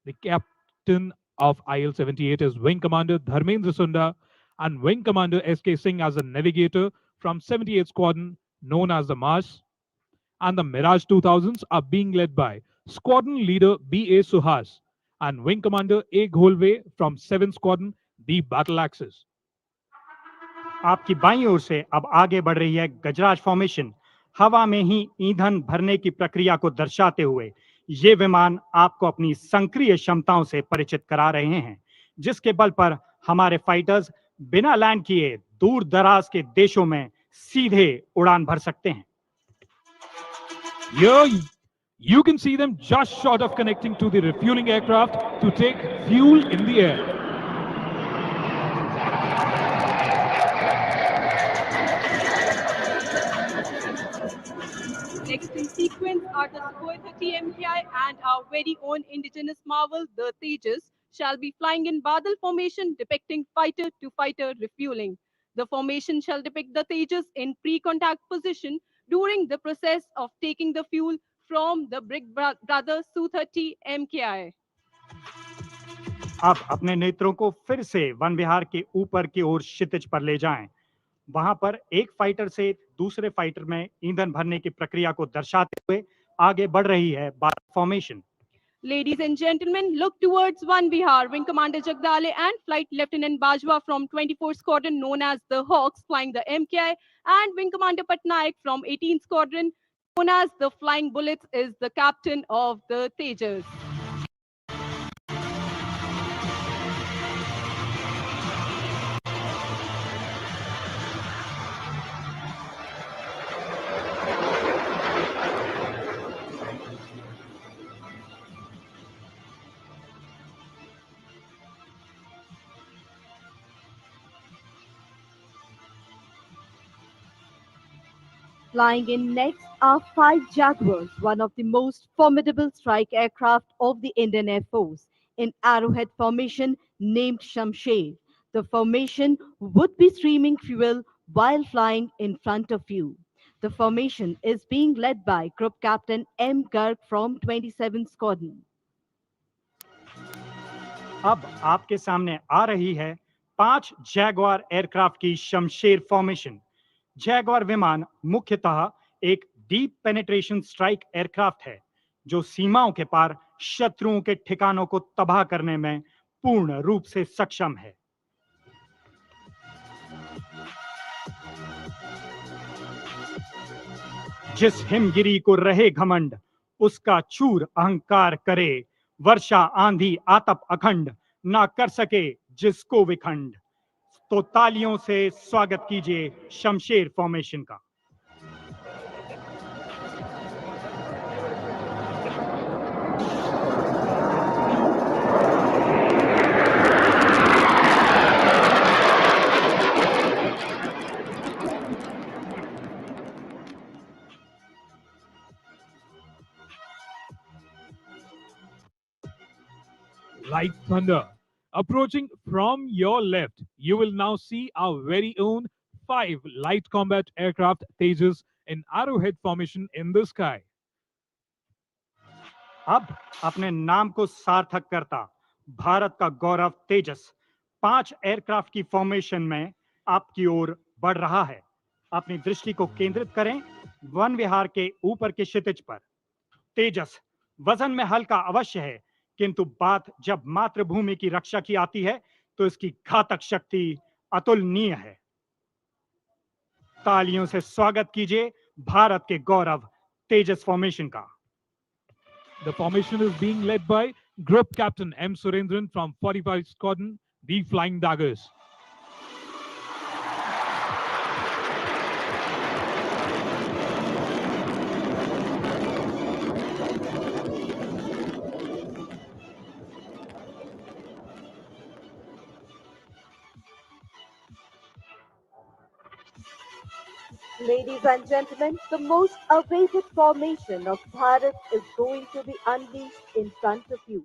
The captain of IL-78 is Wing Commander Dharmendra Sunda and Wing Commander S.K. Singh as a navigator from 78th Squadron known as the Mars. And the Mirage 2000s are being led by Squadron Leader B.A. Suhas and Wing Commander A. Gholve from 7th Squadron, the Battle Axis. आपकी बाईं ओर से अब आगे बढ़ रही है गजराज formation. हवा में ही ईंधन भरने की प्रक्रिया को दर्शाते हुए ये विमान आपको अपनी संक्रिय क्षमताओं से परिचित करा रहे हैं, जिसके बल पर हमारे फाइटर्स बिना लैंड किए दूर दराज के देशों में सीधे उड़ान भर सकते हैं। Here you can see them just short of connecting to the refueling aircraft to take fuel in the air. Next in sequence are the Sukhoi 30 MKI and our very own indigenous marvel, the Tejas, shall be flying in Badal formation depicting fighter-to-fighter refueling. The formation shall depict the Tejas in pre-contact position during the process of taking the fuel from the Big Brother Su-30 MKI. आप अपने नेत्रों को फिर से one विहार के ऊपर की ओर क्षितिज पर ले जाएं। वहां पर एक फाइटर से दूसरे फाइटर में ईंधन भरने की प्रक्रिया को दर्शाते हुए आगे बढ़ रही है बादल formation. Ladies and gentlemen, look towards One Bihar. Wing Commander Jagdale and Flight Lieutenant Bajwa from 24th Squadron known as the Hawks flying the MKI and Wing Commander Patnaik from 18th Squadron known as the Flying Bullets is the captain of the Tejas. Flying in next are five Jaguars, one of the most formidable strike aircraft of the Indian Air Force, in arrowhead formation named Shamsher. The formation would be streaming fuel while flying in front of you. The formation is being led by Group Captain M. Garg from 27th Squadron. अब आपके सामने आ रही है 5 Jaguar aircraft की Shamsher formation. Jaguar विमान मुख्यतः एक deep penetration strike aircraft है जो सीमाओं के पार शत्रुओं के ठिकानों को तबाह करने में पूर्ण रूप से सक्षम है। जिस हिमगिरी को रहे घमंड, उसका चूर अहंकार करे। वर्षा आंधी आतप अखंड, ना कर सके जिसको विखंड। तो तालियों से स्वागत कीजिए शमशेर फॉर्मेशन का। Like thunder. Approaching from your left, you will now see our very own 5 light combat aircraft Tejas in arrowhead formation in the sky. अब अपने नाम को सार्थक करता भारत का गौरव तेजस 5 एयरक्राफ्ट की फॉर्मेशन में आपकी ओर बढ़ रहा है। अपनी दृष्टि को केंद्रित करें वन विहार के ऊपर के क्षितिज पर। तेजस वजन में हल्का अवश्य है, किंतु बात जब मातृभूमि की रक्षा की आती है तो इसकी घातक शक्ति अतुलनीय है। तालियों से स्वागत कीजिए भारत के गौरव तेजस फॉर्मेशन का। The formation is being led by Group Captain M. Surendran from 45 Squadron, the Flying Daggers. Ladies and gentlemen, the most awaited formation of Bharat is going to be unleashed in front of you,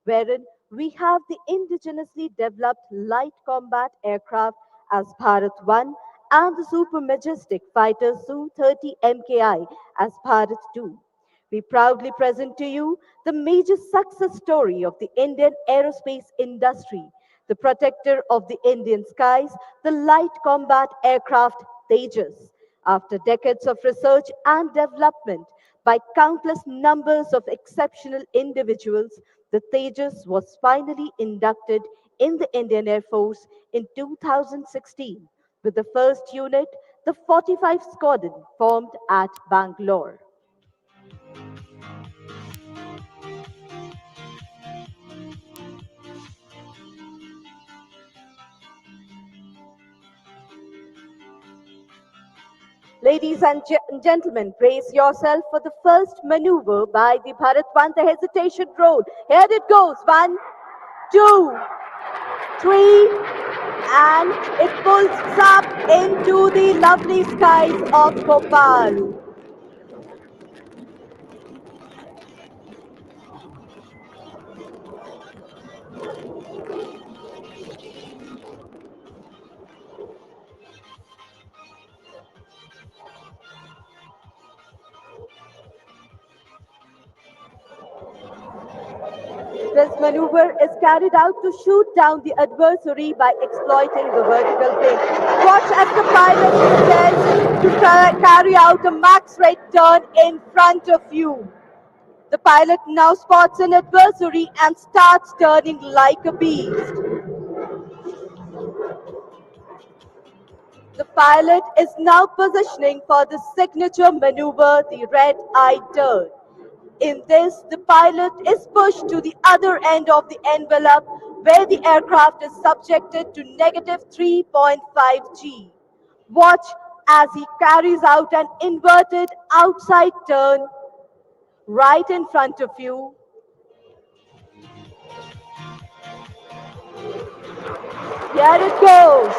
wherein we have the indigenously developed light combat aircraft as Bharat 1 and the super majestic fighter Su-30 MKI as Bharat 2. We proudly present to you the major success story of the Indian aerospace industry, the protector of the Indian skies, the light combat aircraft Tejas. After decades of research and development by countless numbers of exceptional individuals, the Tejas was finally inducted in the Indian Air Force in 2016 with the first unit, the 45 Squadron, formed at Bangalore. Ladies and gentlemen, brace yourself for the first maneuver by the Bharat 1, the hesitation roll. Here it goes. 1, 2, 3, and it pulls up into the lovely skies of Bhopal. This maneuver is carried out to shoot down the adversary by exploiting the vertical tail. Watch as the pilot intends to carry out a max rate turn in front of you. The pilot now spots an adversary and starts turning like a beast. The pilot is now positioning for the signature maneuver, the red-eye turn. In this, the pilot is pushed to the other end of the envelope where the aircraft is subjected to negative 3.5 G. Watch as he carries out an inverted outside turn right in front of you. Here it goes.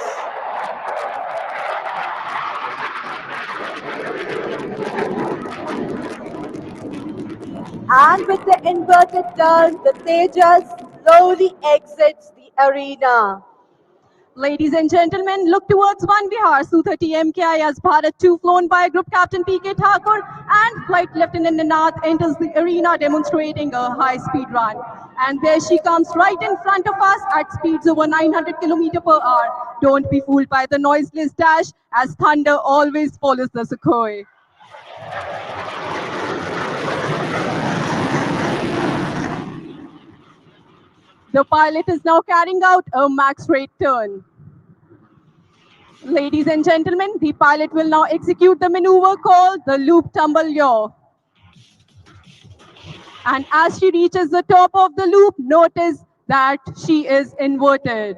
And with the inverted turn, the Tejas slowly exits the arena. Ladies and gentlemen, look towards One Vihar Su-30 MKI as Bharat 2 flown by Group Captain P.K. Thakur and Flight Lieutenant Nanath enters the arena demonstrating a high-speed run. And there she comes right in front of us at speeds over 900 km per hour. Don't be fooled by the noiseless dash as thunder always follows the Sukhoi. The pilot is now carrying out a max rate turn. Ladies and gentlemen, the pilot will now execute the maneuver called the loop tumble yaw. And as she reaches the top of the loop, notice that she is inverted.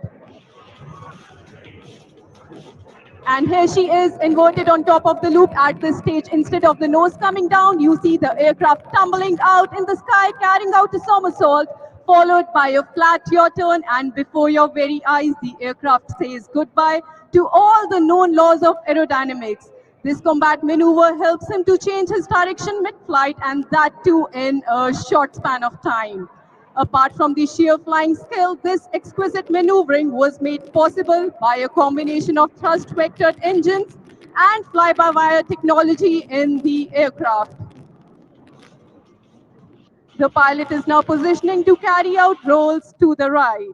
And here she is inverted on top of the loop at this stage. Instead of the nose coming down, you see the aircraft tumbling out in the sky, carrying out a somersault, followed by a flat yaw turn. And before your very eyes, the aircraft says goodbye to all the known laws of aerodynamics. This combat maneuver helps him to change his direction mid-flight, and that too in a short span of time. Apart from the sheer flying skill, this exquisite maneuvering was made possible by a combination of thrust-vectored engines and fly-by-wire technology in the aircraft. The pilot is now positioning to carry out rolls to the right.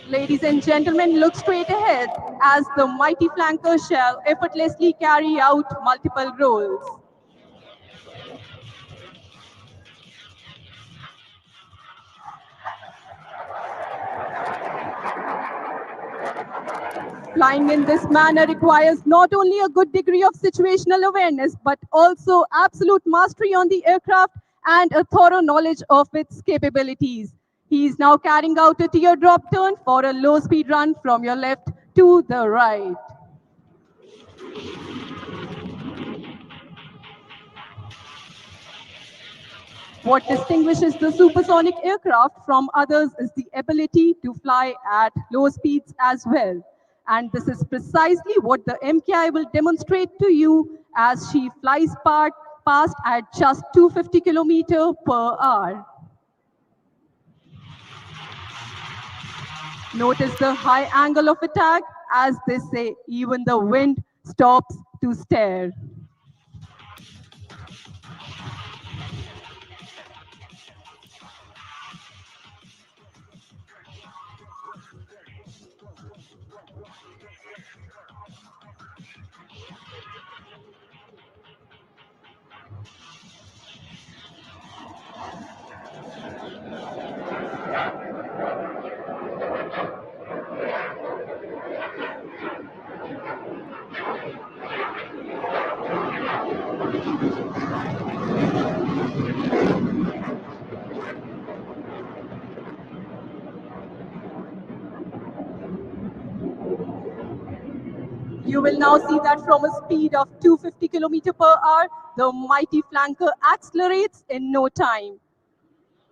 Ladies and gentlemen, look straight ahead as the mighty flanker shall effortlessly carry out multiple rolls. Flying in this manner requires not only a good degree of situational awareness, but also absolute mastery on the aircraft and a thorough knowledge of its capabilities. He is now carrying out a teardrop turn for a low-speed run from your left to the right. What distinguishes the supersonic aircraft from others is the ability to fly at low speeds as well. And this is precisely what the MKI will demonstrate to you as she flies past at just 250 km per hour. Notice the high angle of attack. As they say, even the wind stops to stare. You will now see that from a speed of 250 km per hour, the mighty flanker accelerates in no time.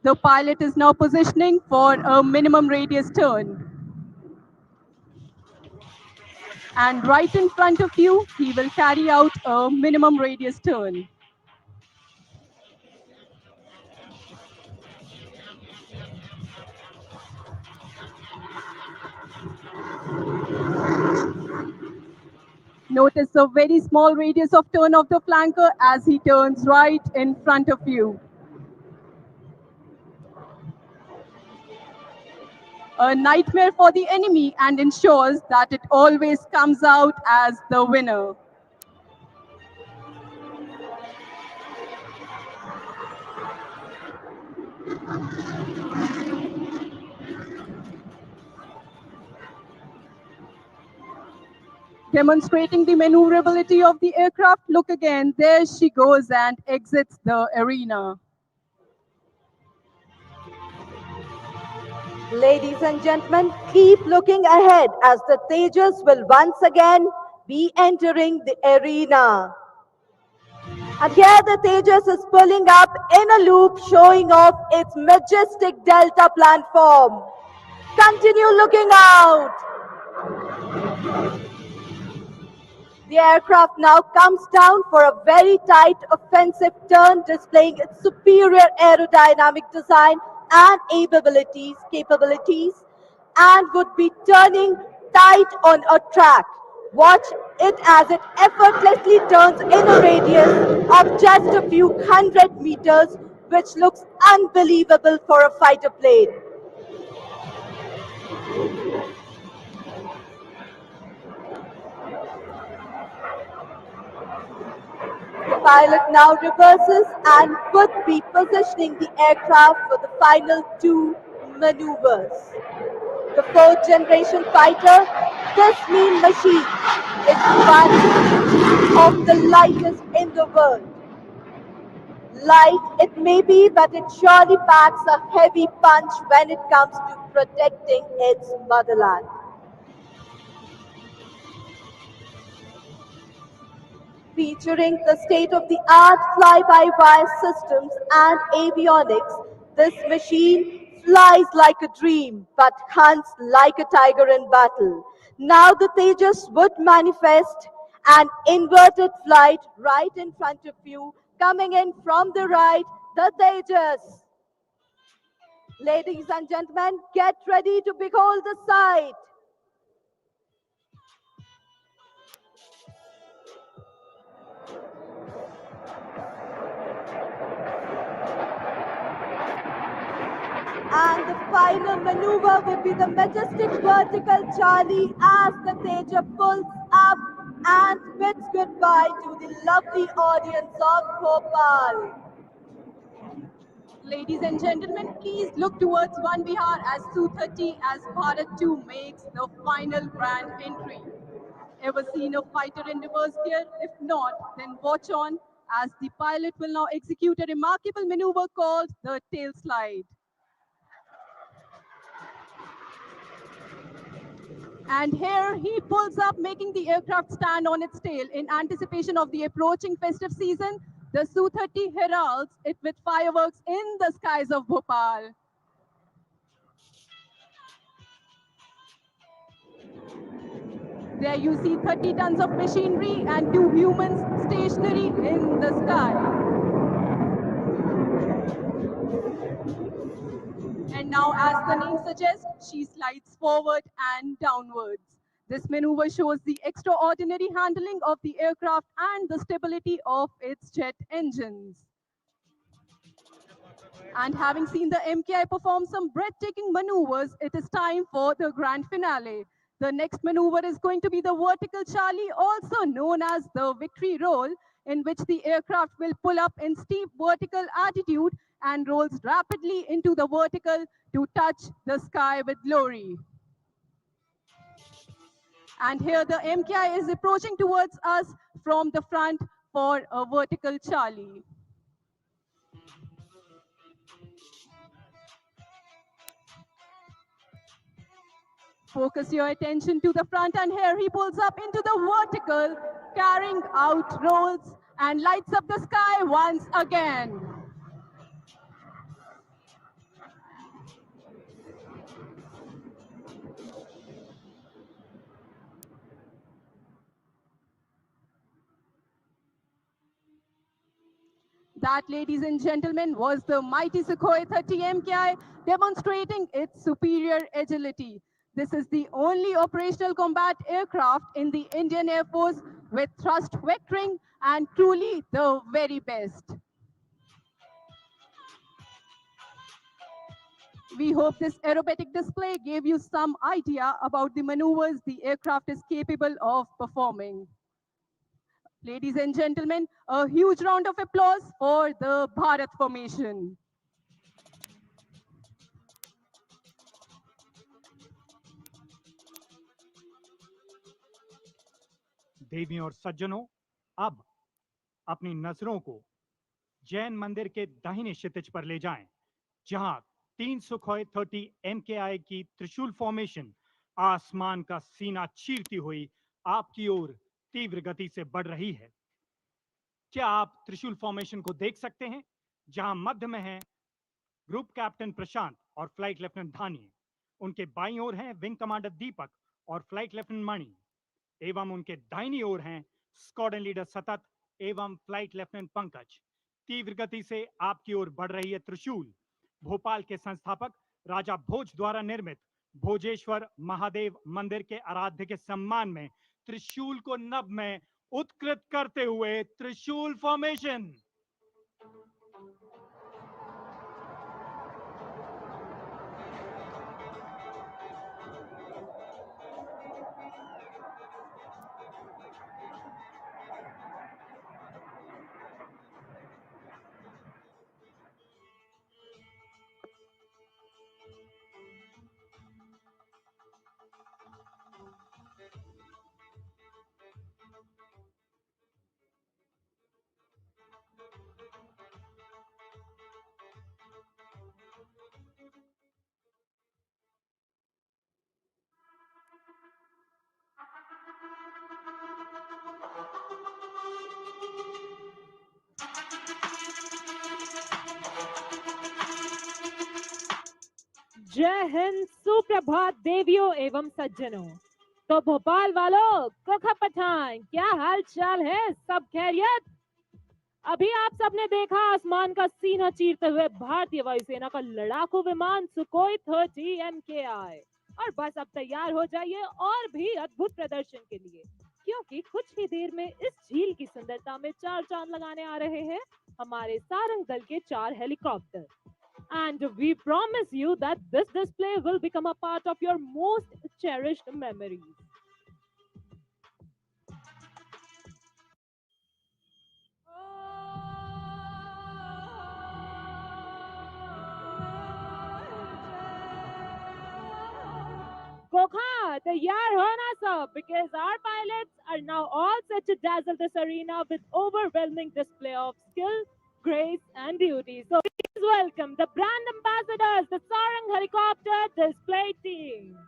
The pilot is now positioning for a minimum radius turn. And right in front of you, he will carry out a minimum radius turn. Notice the very small radius of turn of the flanker as he turns right in front of you. A nightmare for the enemy and ensures that it always comes out as the winner. Demonstrating the maneuverability of the aircraft, look again, there she goes and exits the arena. Ladies and gentlemen, keep looking ahead as the Tejas will once again be entering the arena. And here the Tejas is pulling up in a loop, showing off its majestic delta platform. Continue looking out. The aircraft now comes down for a very tight offensive turn, displaying its superior aerodynamic design and capabilities. and would be turning tight on a track. Watch it as it effortlessly turns in a radius of just a few hundred meters, which looks unbelievable for a fighter plane. The pilot now reverses and would be positioning the aircraft for the final two maneuvers. The fourth generation fighter, this mean machine, is one of the lightest in the world. Light it may be, but it surely packs a heavy punch when it comes to protecting its motherland. Featuring the state-of-the-art fly-by-wire systems and avionics, this machine flies like a dream but hunts like a tiger in battle. Now the Tejas would manifest an inverted flight right in front of you, coming in from the right, the Tejas. Ladies and gentlemen, get ready to behold the sight. And the final maneuver will be the majestic vertical Charlie as the Teja pulls up and bids goodbye to the lovely audience of Bhopal. Ladies and gentlemen, please look towards One Bihar as Su-30 as Bharat 2 makes the final grand entry. Ever seen a fighter in reverse gear? If not, then watch on as the pilot will now execute a remarkable maneuver called the tail slide. And here he pulls up, making the aircraft stand on its tail in anticipation of the approaching festive season. The Su-30 heralds it with fireworks in the skies of Bhopal. There you see 30 tons of machinery and 2 humans stationary in the sky. And now, as the name suggests, she slides forward and downwards. This maneuver shows the extraordinary handling of the aircraft and the stability of its jet engines. And having seen the MKI perform some breathtaking maneuvers, it is time for the grand finale. The next maneuver is going to be the vertical Charlie, also known as the victory roll, in which the aircraft will pull up in steep vertical attitude and rolls rapidly into the vertical to touch the sky with glory. And here the MKI is approaching towards us from the front for a vertical Charlie. Focus your attention to the front, and here he pulls up into the vertical, carrying out rolls and lights up the sky once again. That, ladies and gentlemen, was the mighty Sukhoi 30 MKI, demonstrating its superior agility. This is the only operational combat aircraft in the Indian Air Force with thrust vectoring and truly the very best. We hope this aerobatic display gave you some idea about the maneuvers the aircraft is capable of performing. Ladies and gentlemen, a huge round of applause for the Bharat formation. देवियों और सज्जनों, अब अपनी नजरों को जैन मंदिर के दाहिने क्षितिज पर ले जाएं, जहां 3 सुखोई 30 MKI की त्रिशूल फॉर्मेशन आसमान का सीना चीरती हुई आपकी ओर तीव्र गति से बढ़ रही है। क्या आप त्रिशूल फॉर्मेशन को देख सकते हैं, जहां मध्य में है ग्रुप कैप्टन प्रशांत और फ्लाइट लेफ्टिनेंट धानी, उनके बाईं ओर हैं विंग कमांडर दीपक और फ्लाइट लेफ्टिनेंट मणि, एवं उनके दाहिनी ओर हैं स्क्वाड्रन लीडर सतत एवं फ्लाइट लेफ्टिनेंट पंकज। तीव्र गति से आपकी ओर बढ़ रही है त्रिशूल, भोपाल के संस्थापक राजा भोज द्वारा निर्मित भोजेश्वर महादेव मंदिर के आराध्य के सम्मान में त्रिशूल को नभ में उत्कृत करते हुए त्रिशूल फॉर्मेशन। जय हिंद, सुप्रभात देवियों एवं सज्जनों। तो भोपाल वालों, कोखा पठान, क्या हाल चाल है? सब खैरियत? अभी आप सबने देखा आसमान का सीना चीरते हुए भारतीय वायुसेना का लड़ाकू विमान सुकोई 30 MKI। और बस अब तैयार हो जाइए और भी अद्भुत प्रदर्शन के लिए, क्योंकि कुछ ही देर में इस झील की सुंदरता में चार चांद लगाने आ रहे हैं हमारे सारंग दल के 4 helicopter. And we promise you that this display will become a part of your most cherished memories. Kokha, तैयार हो ना सब? Because our pilots are now all set to dazzle this arena with overwhelming display of skill, grace, and beauty. So please welcome the brand ambassadors, the Sarang Helicopter Display Team.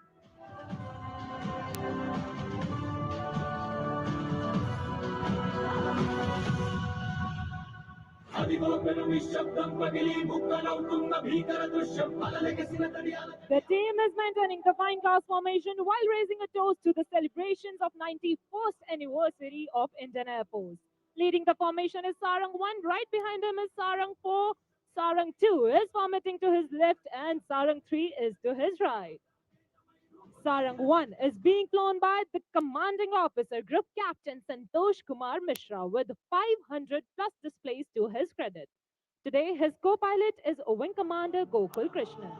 The team is maintaining the fine glass formation while raising a toast to the celebrations of 91st anniversary of Indian Air Force. Leading the formation is Sarang 1, right behind him is Sarang 4, Sarang 2 is formatting to his left, and Sarang 3 is to his right. Sarang 1 is being flown by the commanding officer, Group Captain Santosh Kumar Mishra, with 500 plus displays to his credit. Today, his co-pilot is Wing Commander Gokul Krishnan.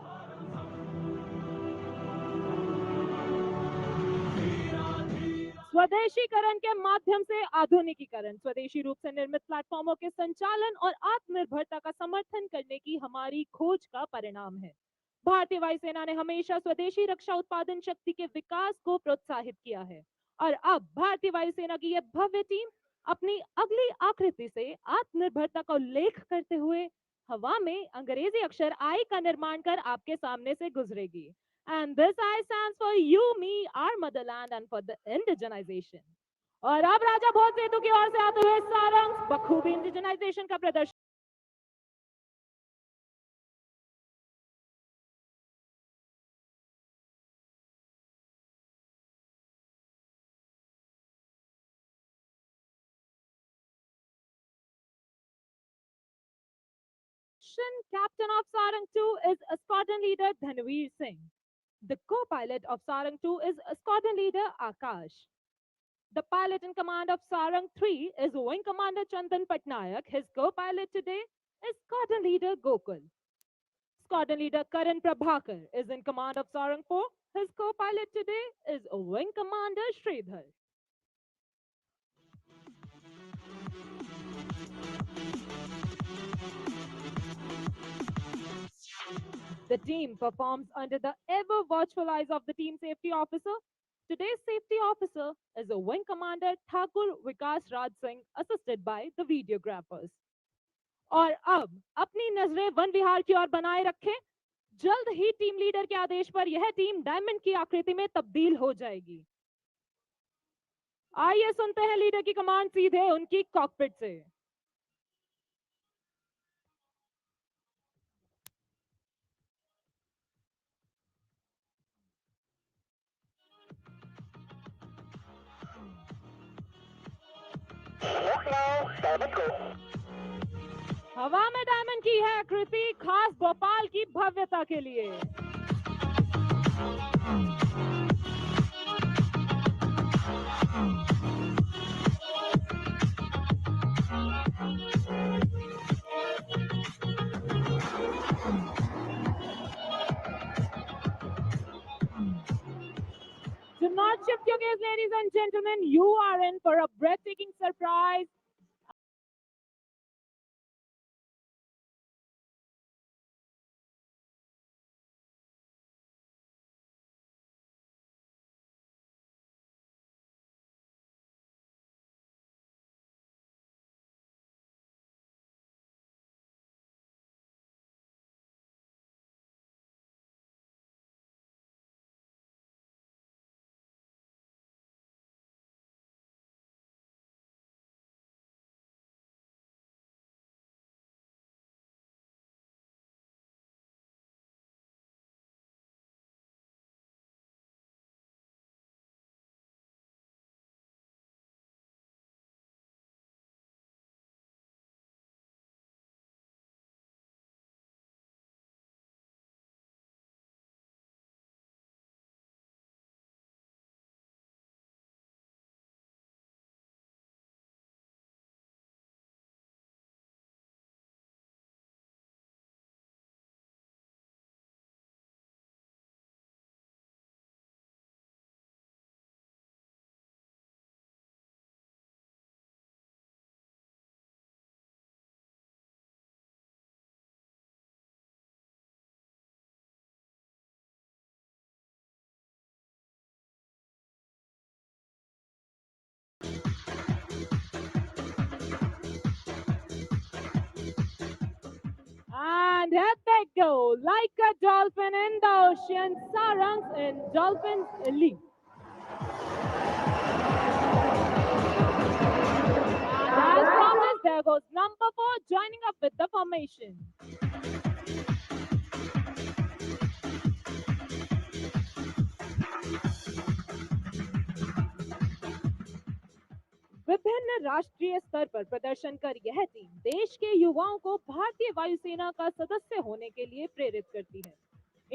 स्वदेशीकरण के माध्यम से आधुनिकीकरण, स्वदेशी रूप से निर्मित प्लेटफॉर्मों के संचालन और आत्मनिर्भरता का समर्थन करने की हमारी खोज का परिणाम है। भारतीय वायुसेना ने हमेशा स्वदेशी रक्षा उत्पादन शक्ति के विकास को प्रोत्साहित किया है और अब भारतीय वायुसेना की यह भव्य टीम अपनी अगली आकृति से आत्मनिर्भरता का उल्लेख करते हुए हवा में अंग्रेजी अक्षर आई का निर्माण कर आपके सामने से गुजरेगी। And this I stands for you, me, our motherland, and for the indigenization. और अब राजा भोज सेतु की ओर से आते हुए सारंग बखूबी इंडिजनाइजेशन का प्रदर्शन। Captain of Sarang 2 is Squadron Leader Dhanveer Singh. The co-pilot of Sarang 2 is Squadron Leader Akash. The pilot in command of Sarang 3 is Wing Commander Chandan Patnaik. His co-pilot today is Squadron Leader Gokul. Squadron Leader Karan Prabhakar is in command of Sarang 4. His co-pilot today is Wing Commander Sridhar. The team performs under the ever watchful eyes of the team safety officer. Today's safety officer is a Wing Commander Thakur Vikas Raj Singh, assisted by the videographers. और अब अपनी नजरें one विहार की ओर बनाए रखें। जल्द ही team leader के आदेश पर यह टीम डायमंड की आकृति में तब्दील हो जाएगी। आइए सुनते हैं लीडर की कमांड सीधे उनकी कॉकपिट से। हवा में डायमंड की है आकृति, खास भोपाल की भव्यता के लिए। gentlemen, you are in for a breathtaking surprise. And here they go, like a dolphin in the ocean, Sarang in Dolphin's League. And as promised, there goes number 4 joining up with the formation. विभिन्न राष्ट्रीय स्तर पर प्रदर्शन कर यह team देश के युवाओं को भारतीय वायुसेना का सदस्य होने के लिए प्रेरित करती है।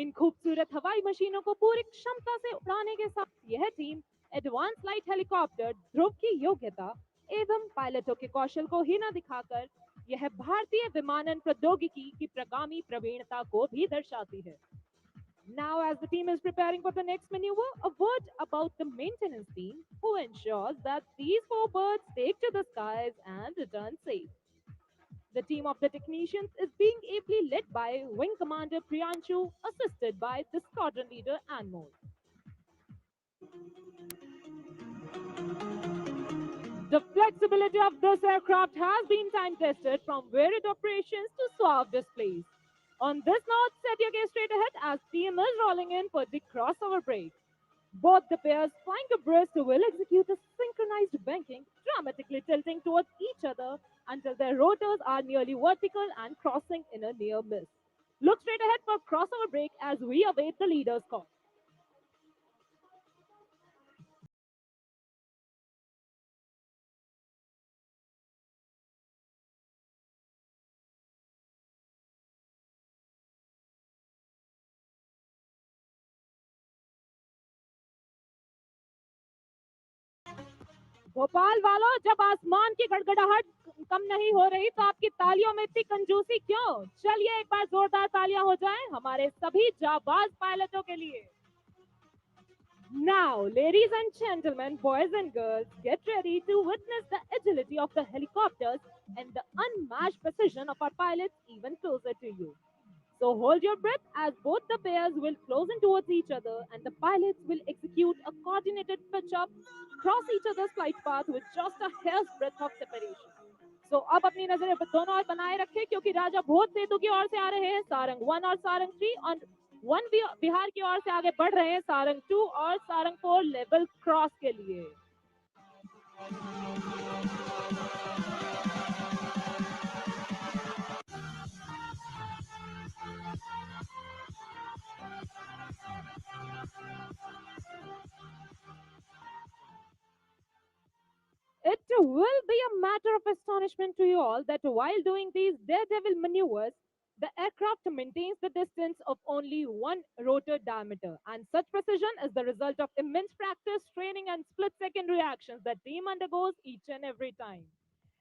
इन खूबसूरत हवाई मशीनों को पूरी क्षमता से उड़ाने के साथ यह टीम एडवांस लाइट हेलीकॉप्टर ध्रुव की योग्यता एवं पायलटों के कौशल को ही न दिखाकर यह भारतीय विमानन प्रौद्योगिकी की प्रगामी प्रवीणता को भी दर्शाती है। Now, as the team is preparing for the next maneuver, a word about the maintenance team who ensures that these 4 birds take to the skies and return safe. The team of the technicians is being ably led by Wing Commander Priyanshu, assisted by the squadron leader Anmol. The flexibility of this aircraft has been time tested from varied operations to suave displays. On this note, set your gaze straight ahead as team is rolling in for the crossover break. Both the pairs flying abreast will execute a synchronized banking, dramatically tilting towards each other until their rotors are nearly vertical and crossing in a near miss. Look straight ahead for crossover break as we await the leader's call. Bhopal वालों, जब आसमान की गड़गड़ाहट कम नहीं हो रही तो आपकी तालियों में इतनी कंजूसी क्यों? चलिए एक बार जोरदार तालियां हो जाएं हमारे सभी जाबाज पायलटों के लिए। Now, ladies and gentlemen, boys and girls, get ready to witness the agility of the helicopters and the unmatched precision of our pilots even closer to you. So hold your breath as both the pairs will close in towards each other and the pilots will execute a coordinated pitch up, cross each other's flight path with just a hair's breadth of separation. So अब अपनी नजरें दोनों ओर बनाए रखें क्योंकि राजा भोज सेतु की ओर से आ रहे हैं सारंग 1 और सारंग 3 और 1 बिहार की ओर से आगे बढ़ रहे हैं सारंग 2 और सारंग 4 लेवल क्रॉस के लिए। It will be a matter of astonishment to you all that while doing these daredevil maneuvers, the aircraft maintains the distance of only 1 rotor diameter. And such precision is the result of immense practice, training, and split second reactions that team undergoes each and every time.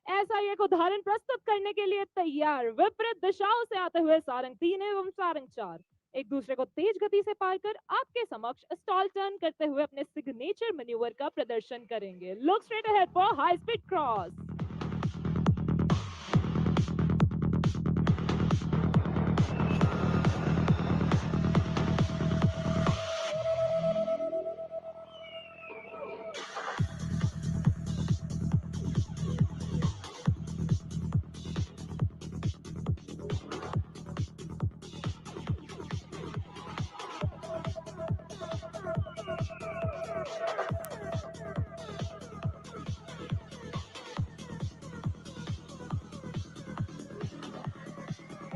ऐसा एक उदाहरण प्रस्तुत करने के लिए तैयार विपरीत दिशाओं से आते हुए सारंग 3 एवं सारंग 4 एक दूसरे को तेज गति से पार कर आपके समक्ष स्टॉल टर्न करते हुए अपने सिग्नेचर मैन्यूवर का प्रदर्शन करेंगे। Look straight ahead for high speed cross.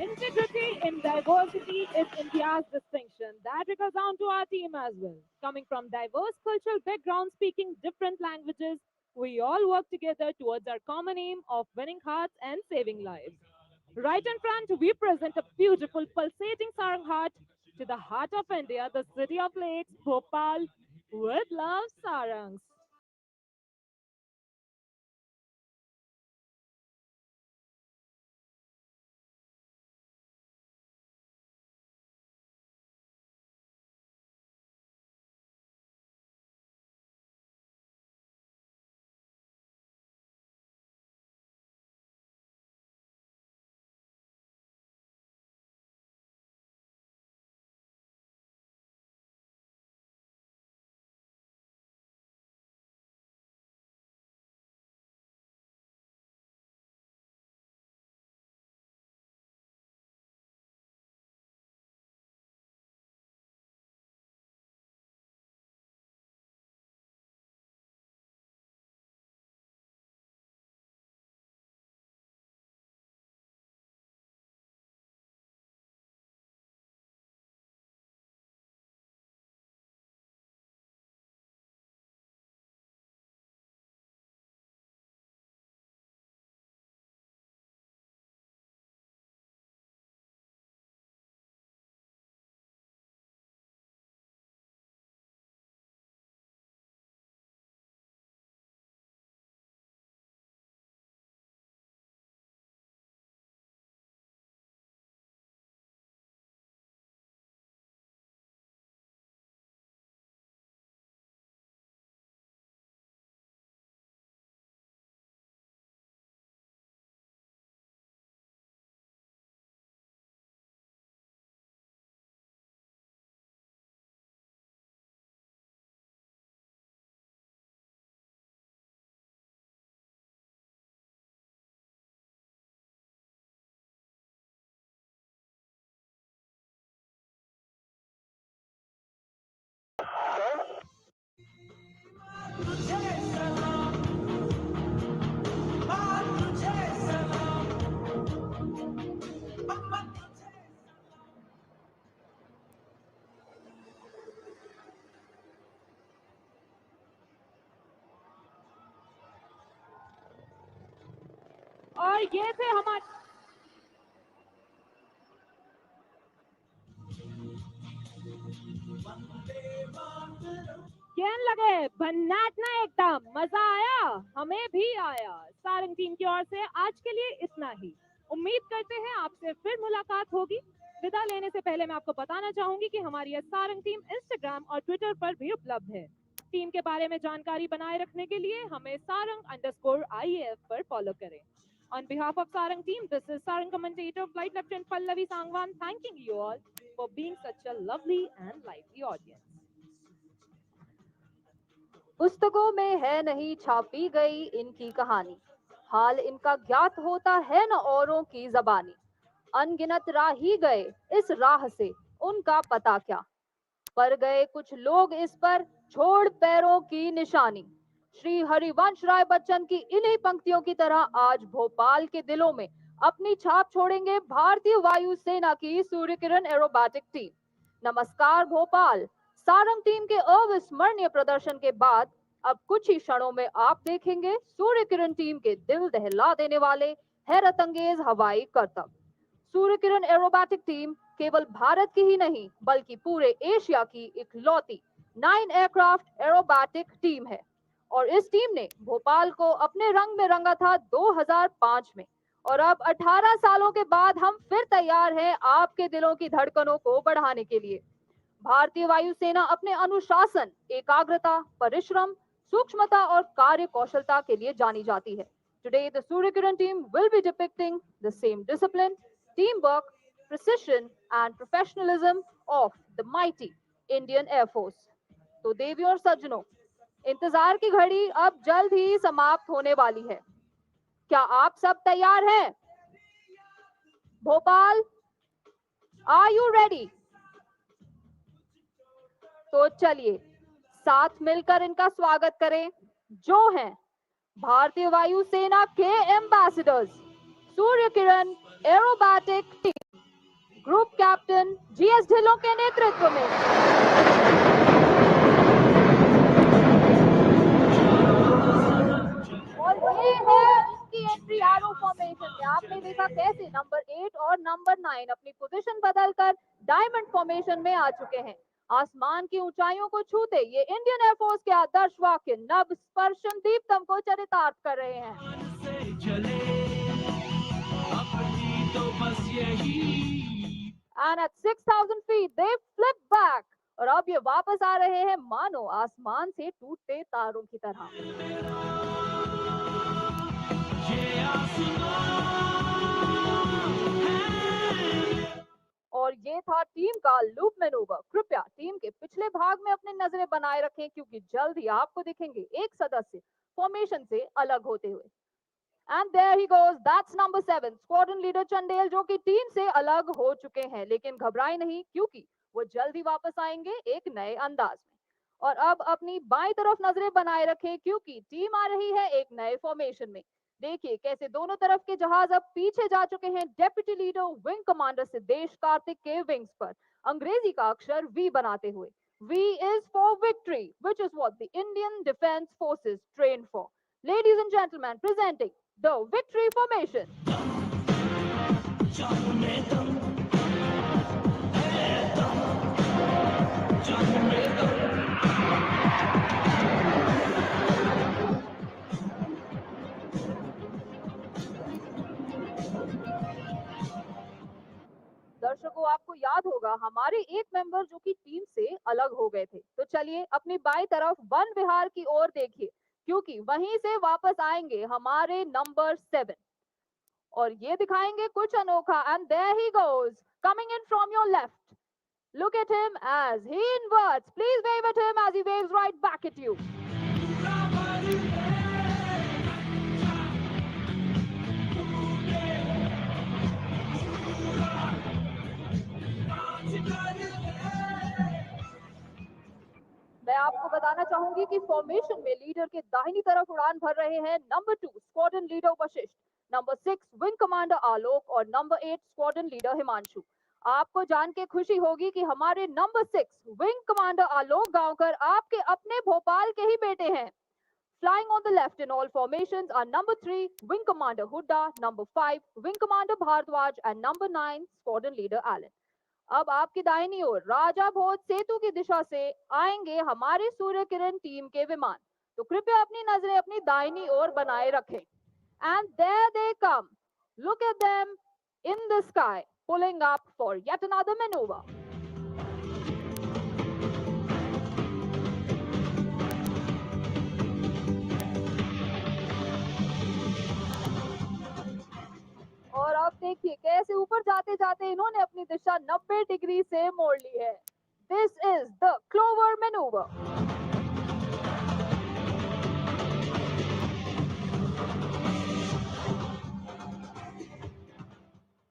Integrity in diversity is India's distinction. That trickles down to our team as well. Coming from diverse cultural backgrounds, speaking different languages, we all work together towards our common aim of winning hearts and saving lives. Right in front, we present a beautiful pulsating Sarang heart to the heart of India, the city of lakes, Bhopal, with love Sarangs. और ये थे हमारे कहने लगे भन्नाट ना एकदम मजा आया, हमें भी आया। सारंग टीम की ओर से आज के लिए इतना ही। उम्मीद करते हैं आपसे फिर मुलाकात होगी। विदा लेने से पहले मैं आपको बताना चाहूंगी कि हमारी यह सारंग टीम इंस्टाग्राम और ट्विटर पर भी उपलब्ध है। टीम के बारे में जानकारी बनाए रखने के लिए हमें sarang_IAF पर फॉलो करें। On behalf of Sarang team, this is Sarang commentator Flight Lieutenant Pallavi Sangwan thanking you all for being such a lovely and lively audience. पुस्तकों में है नहीं छापी गई इनकी कहानी, हाल इनका ज्ञात होता है न औरों की जबानी। अनगिनत राही गए इस राह से, उनका पता क्या, पर गए कुछ लोग इस पर छोड़ पैरों की निशानी। श्री हरिवंश राय बच्चन की इन्हीं पंक्तियों की तरह आज भोपाल के दिलों में अपनी छाप छोड़ेंगे भारतीय वायुसेना की सूर्यकिरण एरोबैटिक टीम। नमस्कार भोपाल। सारंग टीम के अविस्मरणीय प्रदर्शन के बाद अब कुछ ही क्षणों में आप देखेंगे सूर्यकिरण टीम के दिल दहला देने वाले हैरत अंगेज हवाई करतब। सूर्यकिरण एरोबैटिक टीम केवल भारत की ही नहीं बल्कि पूरे एशिया की इकलौती 9 एयरक्राफ्ट एरोबैटिक टीम है और इस टीम ने भोपाल को अपने रंग में रंगा था 2005 में। और अब 18 सालों के बाद हम फिर तैयार हैं आपके दिलों की धड़कनों को बढ़ाने के लिए। भारतीय वायुसेना अपने अनुशासन, एकाग्रता, परिश्रम, सूक्ष्मता और कार्य कौशलता के लिए जानी जाती है। Today, the Suryakiran team will be depicting the same discipline, teamwork, precision, and professionalism of the mighty Indian Air Force. तो देवियों और सज्जनों, इंतजार की घड़ी अब जल्द ही समाप्त होने वाली है। क्या आप सब तैयार हैं? Bhopal, are you ready? तो चलिए साथ मिलकर इनका स्वागत करें, जो हैं भारतीय वायुसेना के ambassadors, Surya Kiran aerobatic team, group captain GS Dhillon के नेतृत्व में। और ये है उनकी एंट्री एरो फॉर्मेशन में। आपने देखा कैसे नंबर 8 और नंबर 9 अपनी पोजीशन बदलकर डायमंड फॉर्मेशन में आ चुके हैं। आसमान की ऊंचाइयों को छूते ये इंडियन एयरफोर्स के आदर्श वाक्य नभ स्पर्शम दीप्तम को चरितार्थ कर रहे हैं। And at 6,000 feet they flip back और अब ये वापस आ रहे हैं मानो आसमान से टूटते तारों की तरह। और ये था टीम का लूप मैनूवर। कृपया टीम के पिछले भाग में अपनी नजरें बनाए रखें क्योंकि जल्द ही आपको दिखेंगे एक सदस्य फॉर्मेशन से अलग होते हुए। And there he goes, that's number 7, squadron leader Chandel, जो कि टीम से अलग हो चुके हैं, लेकिन घबराए नहीं क्योंकि वो जल्द ही वापस आएंगे एक नए अंदाज में। और अब अपनी बाईं तरफ नजरें बनाए रखें क्योंकि टीम आ रही है एक नए फॉर्मेशन में। देखिए कैसे दोनों तरफ के जहाज अब पीछे जा चुके हैं deputy leader wing commander Siddhesh Kartik के विंग्स पर, अंग्रेजी का अक्षर वी बनाते हुए। V is for victory, which is what the Indian Defence Forces train for. Ladies and gentlemen, presenting the victory formation. दर्शकों, आपको याद होगा हमारे एक मेंबर जो कि टीम से अलग हो गए थे। तो चलिए अपनी बाई तरफ वन विहार की ओर देखिए क्योंकि वहीं से वापस आएंगे हमारे नंबर 7 और ये दिखाएंगे कुछ अनोखा। And there he goes coming in from your left, look at him as he inverts, please wave at him as he waves right back at you. मैं आपको बताना चाहूंगी कि फॉर्मेशन में लीडर के दाहिनी तरफ उड़ान भर रहे हैं number 2 squadron leader Vashishth, number 6 wing commander Alok और नंबर 8 स्क्वाड्रन लीडर हिमांशु। आपको जान के खुशी होगी कि हमारे नंबर 6 विंग कमांडर आलोक गांवकर आपके अपने भोपाल के ही बेटे हैं। Flying on the left in all formations are number 3 Wing Commander Hooda, number 5 Wing Commander Bhardwaj and number 9 Squadron Leader Allen. अब आपकी दाहिनी ओर राजा भोज सेतु की दिशा से आएंगे हमारे सूर्य किरण टीम के विमान। तो कृपया अपनी नजरें अपनी दाहिनी ओर बनाए रखें। And there they come, look at them in the sky pulling up for yet another manoeuvre. और अब देखिए कैसे ऊपर जाते जाते इन्होंने अपनी दिशा 90 डिग्री से मोड़ ली है। This is the clover manoeuvre.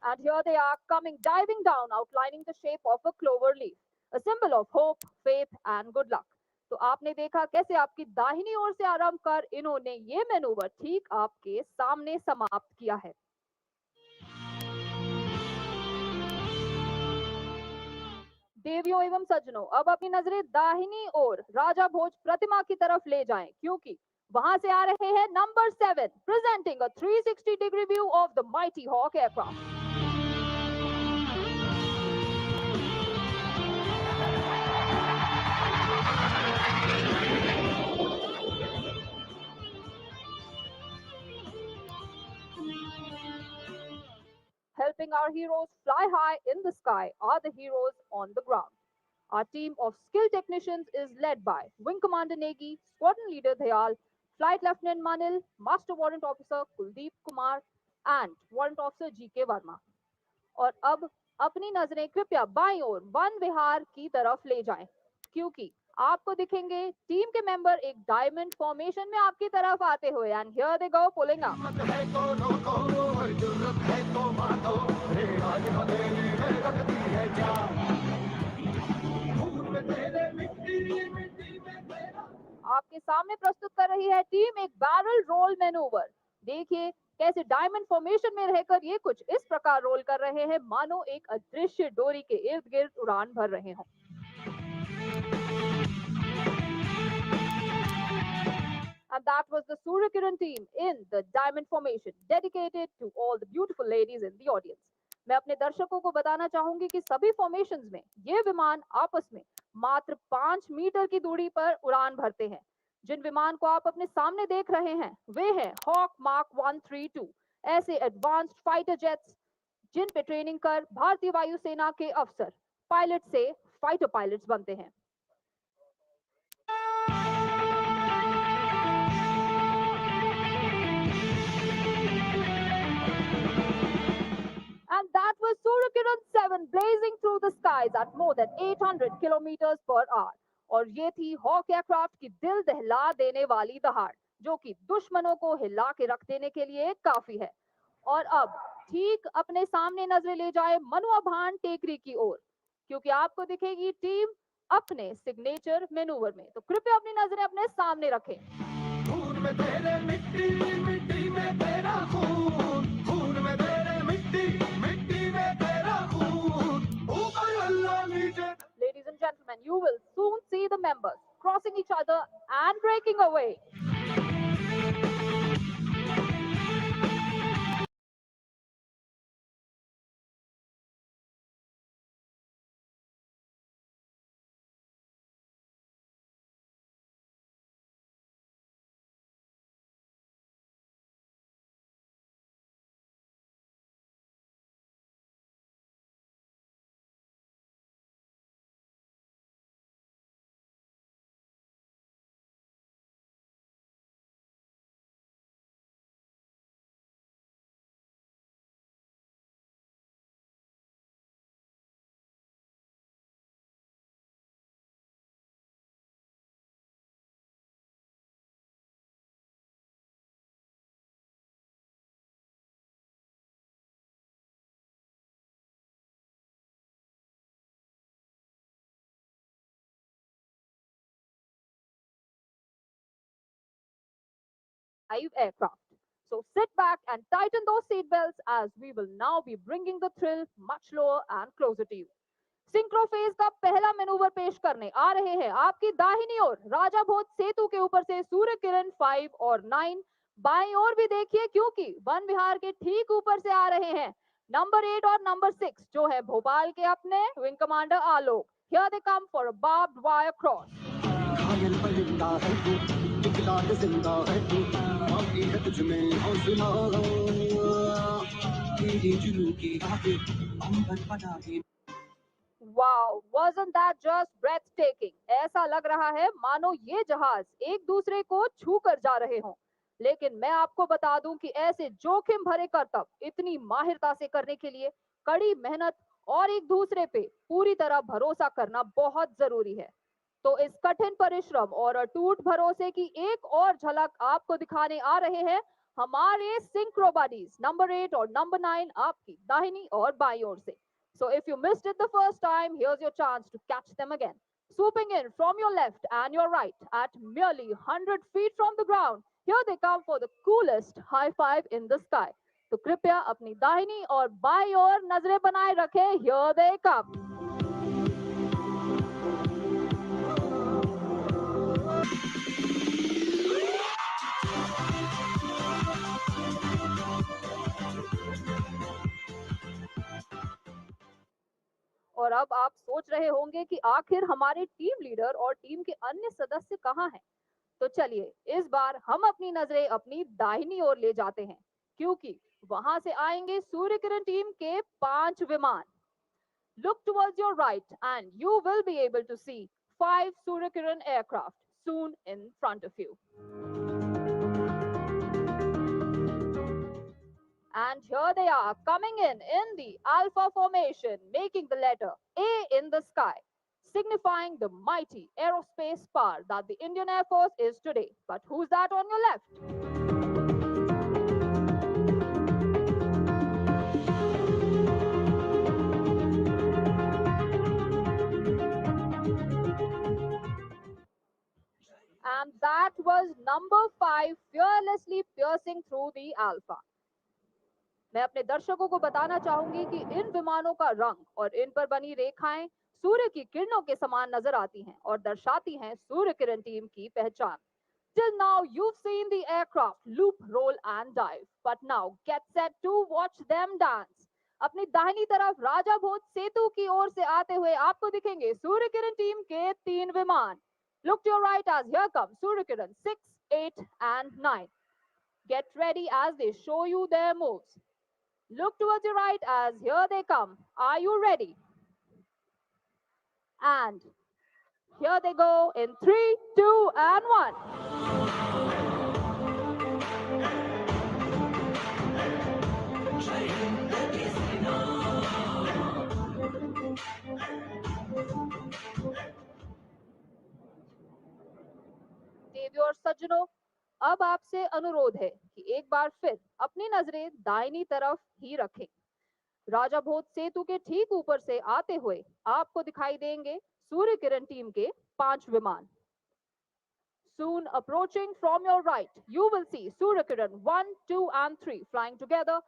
And here they are coming diving down, outlining the shape of a clover leaf, a symbol of hope, faith and good luck. तो आपने देखा कैसे आपकी दाहिनी ओर से आरंभ कर इन्होंने ये मैनूवर ठीक आपके सामने समाप्त किया है। देवियों एवं सज्जनों, अब अपनी नजरें दाहिनी ओर राजा भोज प्रतिमा की तरफ ले जाएं क्योंकि वहां से आ रहे हैं number 7 presenting a 360 degree view of the mighty Hawk aircraft. Helping our heroes fly high in the sky are the heroes on the ground. Our team of skilled technicians is led by Wing Commander Negi, Squadron Leader Dayal, Flight Lieutenant Manil, Master Warrant Officer Kuldeep Kumar, and Warrant Officer GK Verma. और अब अपनी नजरें कृपया बाईं ओर one विहार की तरफ ले जाएं, क्योंकि आपको दिखेंगे टीम के मेंबर एक डायमंड फॉर्मेशन में आपकी तरफ आते हुए and here they go pulling up. आपके सामने प्रस्तुत कर रही है टीम एक बैरल रोल मैनूवर। देखिए कैसे डायमंड फॉर्मेशन में रहकर ये कुछ इस प्रकार रोल कर रहे हैं मानो एक अदृश्य डोरी के इर्द गिर्द उड़ान भर रहे हों। And that was the Suryakiran team in the diamond formation dedicated to all the beautiful ladies in the audience. मैं अपने दर्शकों को बताना चाहूंगी कि सभी फॉर्मेशंस में ये विमान आपस में मात्र 5 मीटर की दूरी पर उड़ान भरते हैं। जिन विमान को आप अपने सामने देख रहे हैं वे हैं हॉक मार्क 132, ऐसे एडवांस्ड फाइटर जेट्स जिन पे ट्रेनिंग कर भारतीय वायुसेना के अफसर पायलट से फाइटर पायलट्स बनते हैं। And that was Suryakiran 7 blazing through the skies at more than 800 kilometers per hour. और ये थी हॉक एयरक्राफ्ट की दिल दहला देने वाली दहाड़, जो कि दुश्मनों को हिला के रख देने के लिए काफी है। और अब ठीक अपने सामने नजरें ले जाए मनुआ भान टेकरी की ओर, क्योंकि आपको दिखेगी टीम अपने सिग्नेचर मैनूवर में। तो कृपया अपनी नजरें अपने सामने रखें। खून में तेरे मिट्टी, मिट्टी में तेरा खून, खून में तेरे मिट्टी, मिट्टी में तेरा खून, ऊपर अल्लाह नीचे। Ladies and gentlemen, you will soon see the members crossing each other and breaking away. Aircraft. So sit back and tighten those seatbelts as we will now be bringing the thrill much lower and closer to you. Synchro phase का पहला manoeuvre पेश करने आ रहे हैं आपकी दाहिनी ओर राजा भोज सेतु के ऊपर से सूर्य किरण 5 और 9। बाईं ओर भी देखिए क्योंकि वन विहार के ठीक ऊपर से आ रहे हैं नंबर 8 और नंबर 6 जो है भोपाल के अपने wing commander Alok. Here they come for a barbed wire cross. Wow, wasn't that just breathtaking? ऐसा लग रहा है मानो ये जहाज एक दूसरे को छू कर जा रहे हों। लेकिन मैं आपको बता दूं कि ऐसे जोखिम भरे करतब इतनी माहिरता से करने के लिए कड़ी मेहनत और एक दूसरे पे पूरी तरह भरोसा करना बहुत जरूरी है। तो इस कठिन परिश्रम और अटूट भरोसे की एक और झलक आपको दिखाने आ रहे हैं हमारे सिंक्रो बडीज नंबर 8 और नंबर 9 आपकी दाहिनी और बाईं ओर से। So if you missed it the first time, here's your chance to catch them again. Swooping in from your left and your right at merely 100 feet from the ground, here they come for the coolest high five in the sky. तो कृपया अपनी दाहिनी और बाईं ओर नजरें बनाए रखें। Here they come. और अब आप सोच रहे होंगे कि आखिर हमारे टीम लीडर और टीम के अन्य सदस्य कहाँ हैं? तो चलिए इस बार हम अपनी नजरें अपनी दाहिनी ओर ले जाते हैं क्योंकि वहां से आएंगे सूर्यकिरण टीम के 5 विमान. Look towards your right and you will be able to see 5 Suryakiran aircraft soon in front of you. And here they are coming in the Alpha formation, making the letter A in the sky, signifying the mighty aerospace power that the Indian Air Force is today. But who's that on your left? And that was number 5, fearlessly piercing through the Alpha. मैं अपने दर्शकों को बताना चाहूंगी कि इन विमानों का रंग और इन पर बनी रेखाएं सूर्य की किरणों के समान नजर आती हैं और दर्शाती हैं सूर्य किरण टीम की पहचान. Till now you've seen the aircraft loop, roll and dive, but now get set to watch them dance. अपनी दाहिनी तरफ राजा भोज सेतु की ओर से आते हुए आपको दिखेंगे सूर्य किरण टीम के 3 विमान. Look to your right as here come Surya Kiran 6, 8 and 9. Get ready as they show you their moves. Look towards your right as here they come. Are you ready? And here they go in 3, 2 and 1. देवियों और सज्जनों, अब आपसे अनुरोध है कि एक बार फिर अपनी नजरें दाहिनी तरफ ही रखें. राजा भोज सेतु के ठीक ऊपर से आते हुए आपको दिखाई देंगे सूर्य किरण टीम के 5 विमान. Soon approaching from your right, you will see Surya Kiran 1, 2 and 3 flying together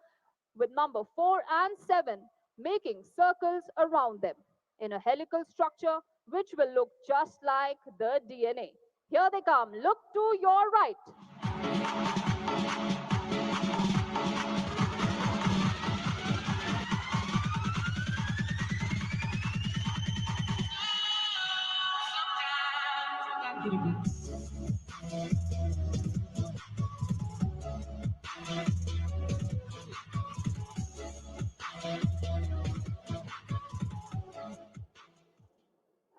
with number 4 and 7 making circles around them in a helical structure which will look just like the DNA. Here they come. Look to your right.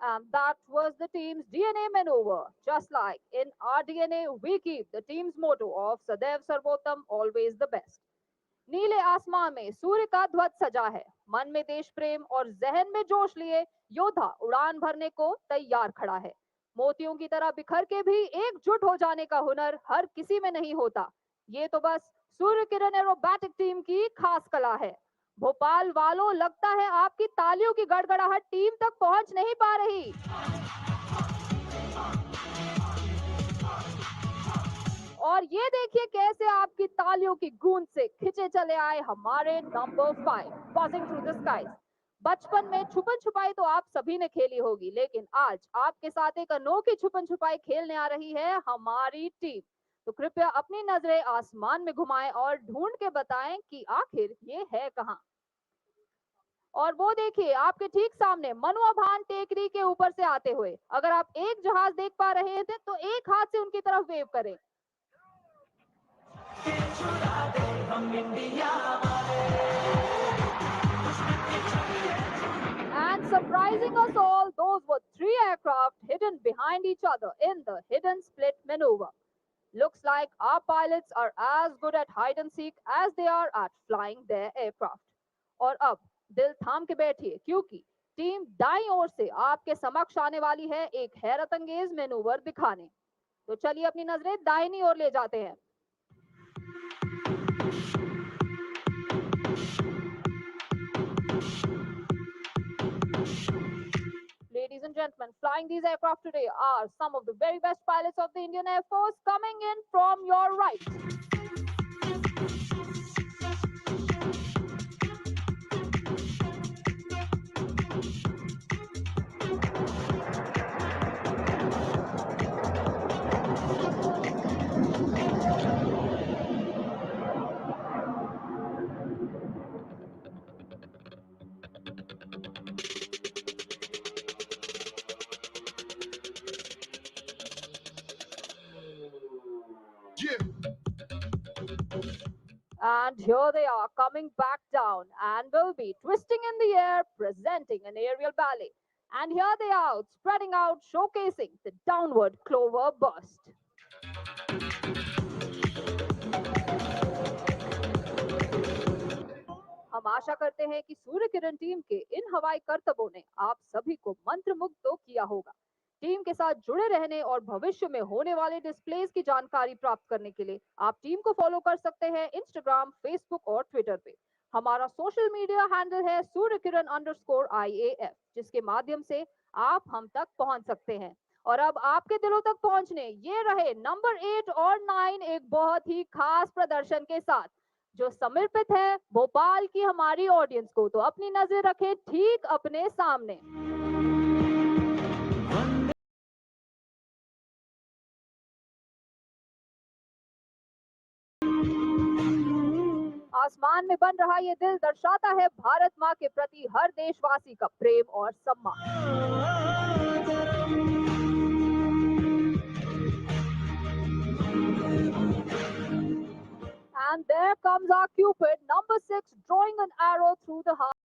And that was the team's DNA maneuver. Just like in our DNA, we keep the team's motto of Sadev Sarvottam, always the best. नीले आसमान में सूर्य का ध्वज सजा है. मन में देश प्रेम और जहन में जोश लिए योद्धा उड़ान भरने को तैयार खड़ा है. मोतियों की तरह बिखर के भी एकजुट हो जाने का हुनर हर किसी में नहीं होता. ये तो बस सूर्य किरण एरोबैटिक टीम की खास कला है. भोपाल वालों, लगता है आपकी तालियों की गड़गड़ाहट टीम तक पहुंच नहीं पा रही. और ये देखिए कैसे आपकी तालियों की गूंज से खिंचे चले आए हमारे number 5 buzzing through the sky. बचपन में छुपन छुपाई तो आप सभी ने खेली होगी, लेकिन आज आपके साथ एक अनोखी छुपन छुपाई खेलने आ रही है हमारी टीम. तो कृपया अपनी नजरें आसमान में घुमाएं और ढूंढ के बताएं कि आखिर ये है कहां. और वो देखिए आपके ठीक सामने मनुआ भान टेकरी के ऊपर से आते हुए. अगर आप एक जहाज देख पा रहे थे तो एक हाथ से उनकी तरफ वेव करें. And surprising us all, those were 3 aircraft hidden behind each other in the hidden split maneuver. Looks like our pilots are as good at hide and seek as they are at flying their aircraft. और अब दिल थाम के बैठिए, क्योंकि team दाईं ओर से आपके समक्ष आने वाली है एक हैरत अंगेज मैनूवर दिखाने. तो चलिए अपनी नजरें दाहिनी ओर ले जाते हैं. Ladies and gentlemen, flying these aircraft today are some of the very best pilots of the Indian Air Force. Coming in from your right. Yeah. And here they are coming back down and will be twisting in the air, presenting an aerial ballet. And here they are, spreading out, showcasing the downward clover burst. हम आशा करते हैं कि Surya Kiran team के इन हवाई करतबों ने आप सभी को मंत्रमुग्ध तो किया होगा। टीम के साथ जुड़े रहने और भविष्य में होने वाले डिस्प्लेज की जानकारी प्राप्त करने के लिए आप टीम को फॉलो कर सकते हैं इंस्टाग्राम, फेसबुक और ट्विटर पे। हमारा सोशल मीडिया हैंडल है suryakiran_IAF, जिसके माध्यम से आप हम तक पहुंच सकते हैं। और अब आपके दिलों तक पहुंचने ये रहे नंबर 8 और 9 एक बहुत ही खास प्रदर्शन के साथ, जो समर्पित है भोपाल की हमारी ऑडियंस को। तो अपनी नजर रखें ठीक अपने सामने। आसमान में बन रहा ये दिल दर्शाता है भारत माँ के प्रति हर देशवासी का प्रेम और सम्मान। And there comes our Cupid, number 6, drawing an arrow through the heart.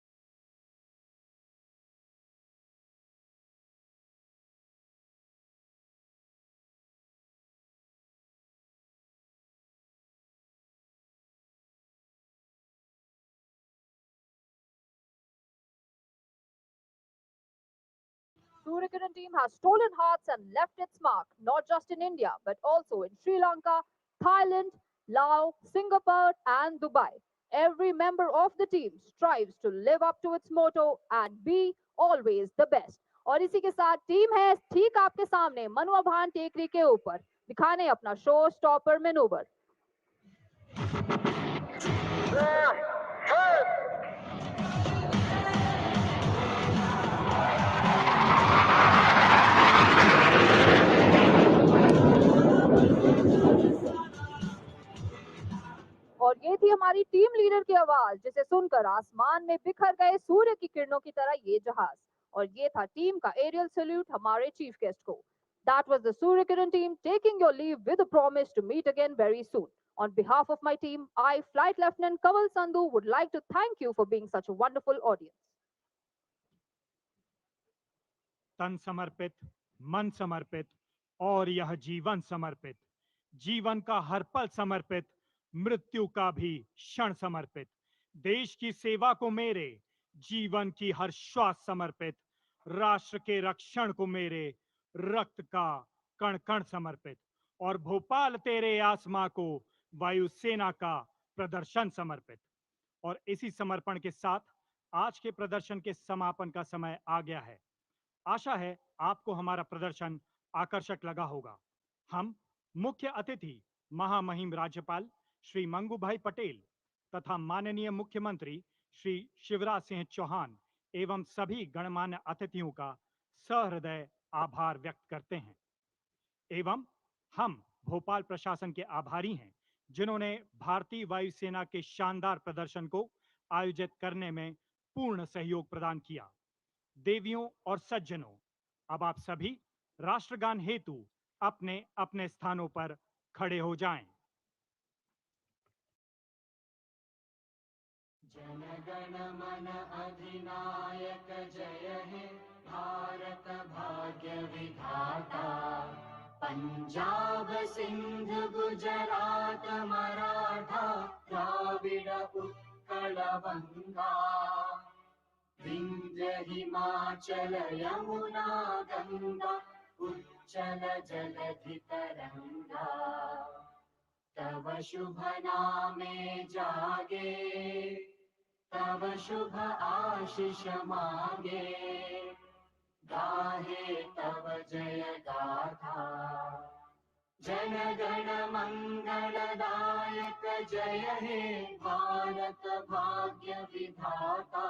Suryakiran team has stolen hearts and left its mark, not just in India, but also in Sri Lanka, Thailand, Laos, Singapore, and Dubai. Every member of the team strives to live up to its motto and be always the best. और इसी के साथ team है ठीक आपके सामने मनुआभान टेकरी के ऊपर दिखाने अपना शो स्टॉपर मैनूवर। और ये थी हमारी टीम लीडर की आवाज, जिसे सुनकर आसमान में बिखर गए सूर्य की किरणों की तरह ये जहाज। और ये था टीम का एरियल सैल्यूट हमारे चीफ गेस्ट को। That was the Suryakiran team taking your leave with a promise to meet again very soon. On behalf of my team, I, Flight Lieutenant Kaval Sandhu, would like to thank you for being such a wonderful audience. तन समर्पित, मन समर्पित और यह जीवन समर्पित, जीवन का हर पल समर्पित, मृत्यु का भी क्षण समर्पित, देश की सेवा को मेरे जीवन की हर श्वास समर्पित, राष्ट्र के रक्षण को मेरे रक्त का कण कण समर्पित, और भोपाल तेरे आसमां को वायुसेना का प्रदर्शन समर्पित। और इसी समर्पण के साथ आज के प्रदर्शन के समापन का समय आ गया है। आशा है आपको हमारा प्रदर्शन आकर्षक लगा होगा। हम मुख्य अतिथि महामहिम राज्यपाल श्री मंगू भाई पटेल तथा माननीय मुख्यमंत्री श्री शिवराज सिंह चौहान एवं सभी गणमान्य अतिथियों का सहृदय आभार व्यक्त करते हैं। एवं हम भोपाल प्रशासन के आभारी हैं, जिन्होंने भारतीय वायुसेना के शानदार प्रदर्शन को आयोजित करने में पूर्ण सहयोग प्रदान किया। देवियों और सज्जनों, अब आप सभी राष्ट्रगान हेतु अपने अपने स्थानों पर खड़े हो जाएं। जन गण मन अधिनायक जय हे भारत भाग्य विधाता, पंजाब सिंध गुजरात मराठा द्राविड़ उत्कल गंगा, विंध्य हिमाचल यमुना गंगा उच्चल जलधि तरंगा, तव शुभ नामे जागे, तव शुभ आशीष मांगे, गाहे तव जय गाथा, जन गण मंगलदायक जय हे भारत भाग्य विधाता,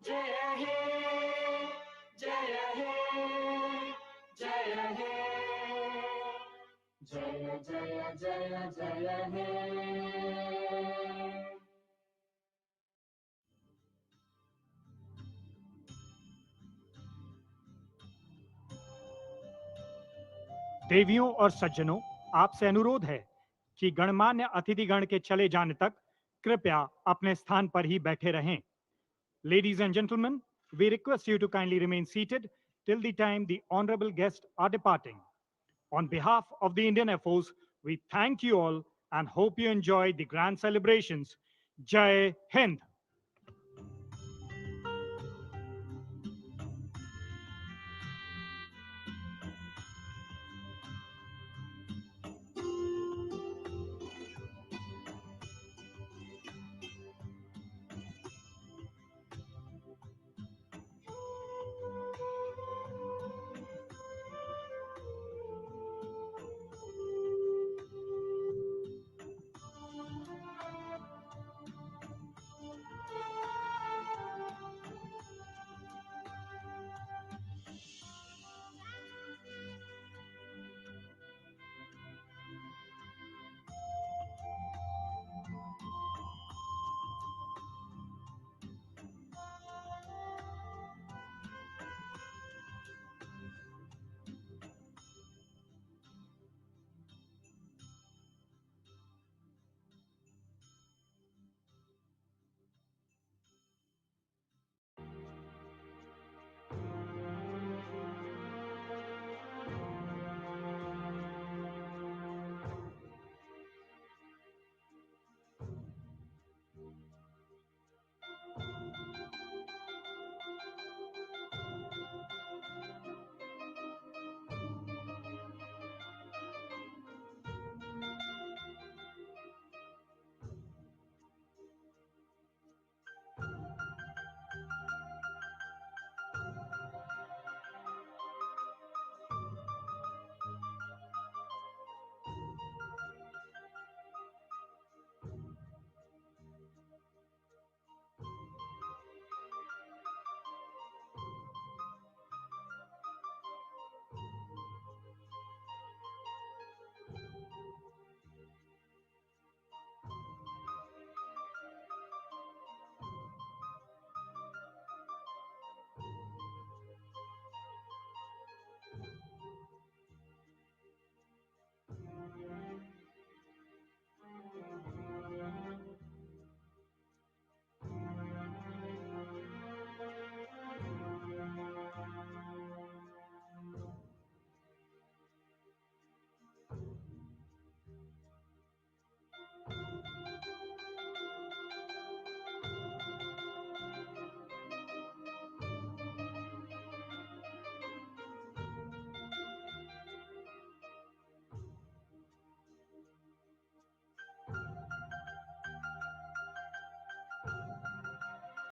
जय हे जय हे जय हे, जय जय जय जय हे। देवियों और सज्जनों, आपसे अनुरोध है कि गणमान्य अतिथिगण के चले जाने तक कृपया अपने स्थान पर ही बैठे रहें। Ladies and gentlemen, we request you to kindly remain seated till the time the honorable guests are departing. On behalf of the Indian Air Force, we thank you all and hope you enjoy the grand celebrations. Jai Hind!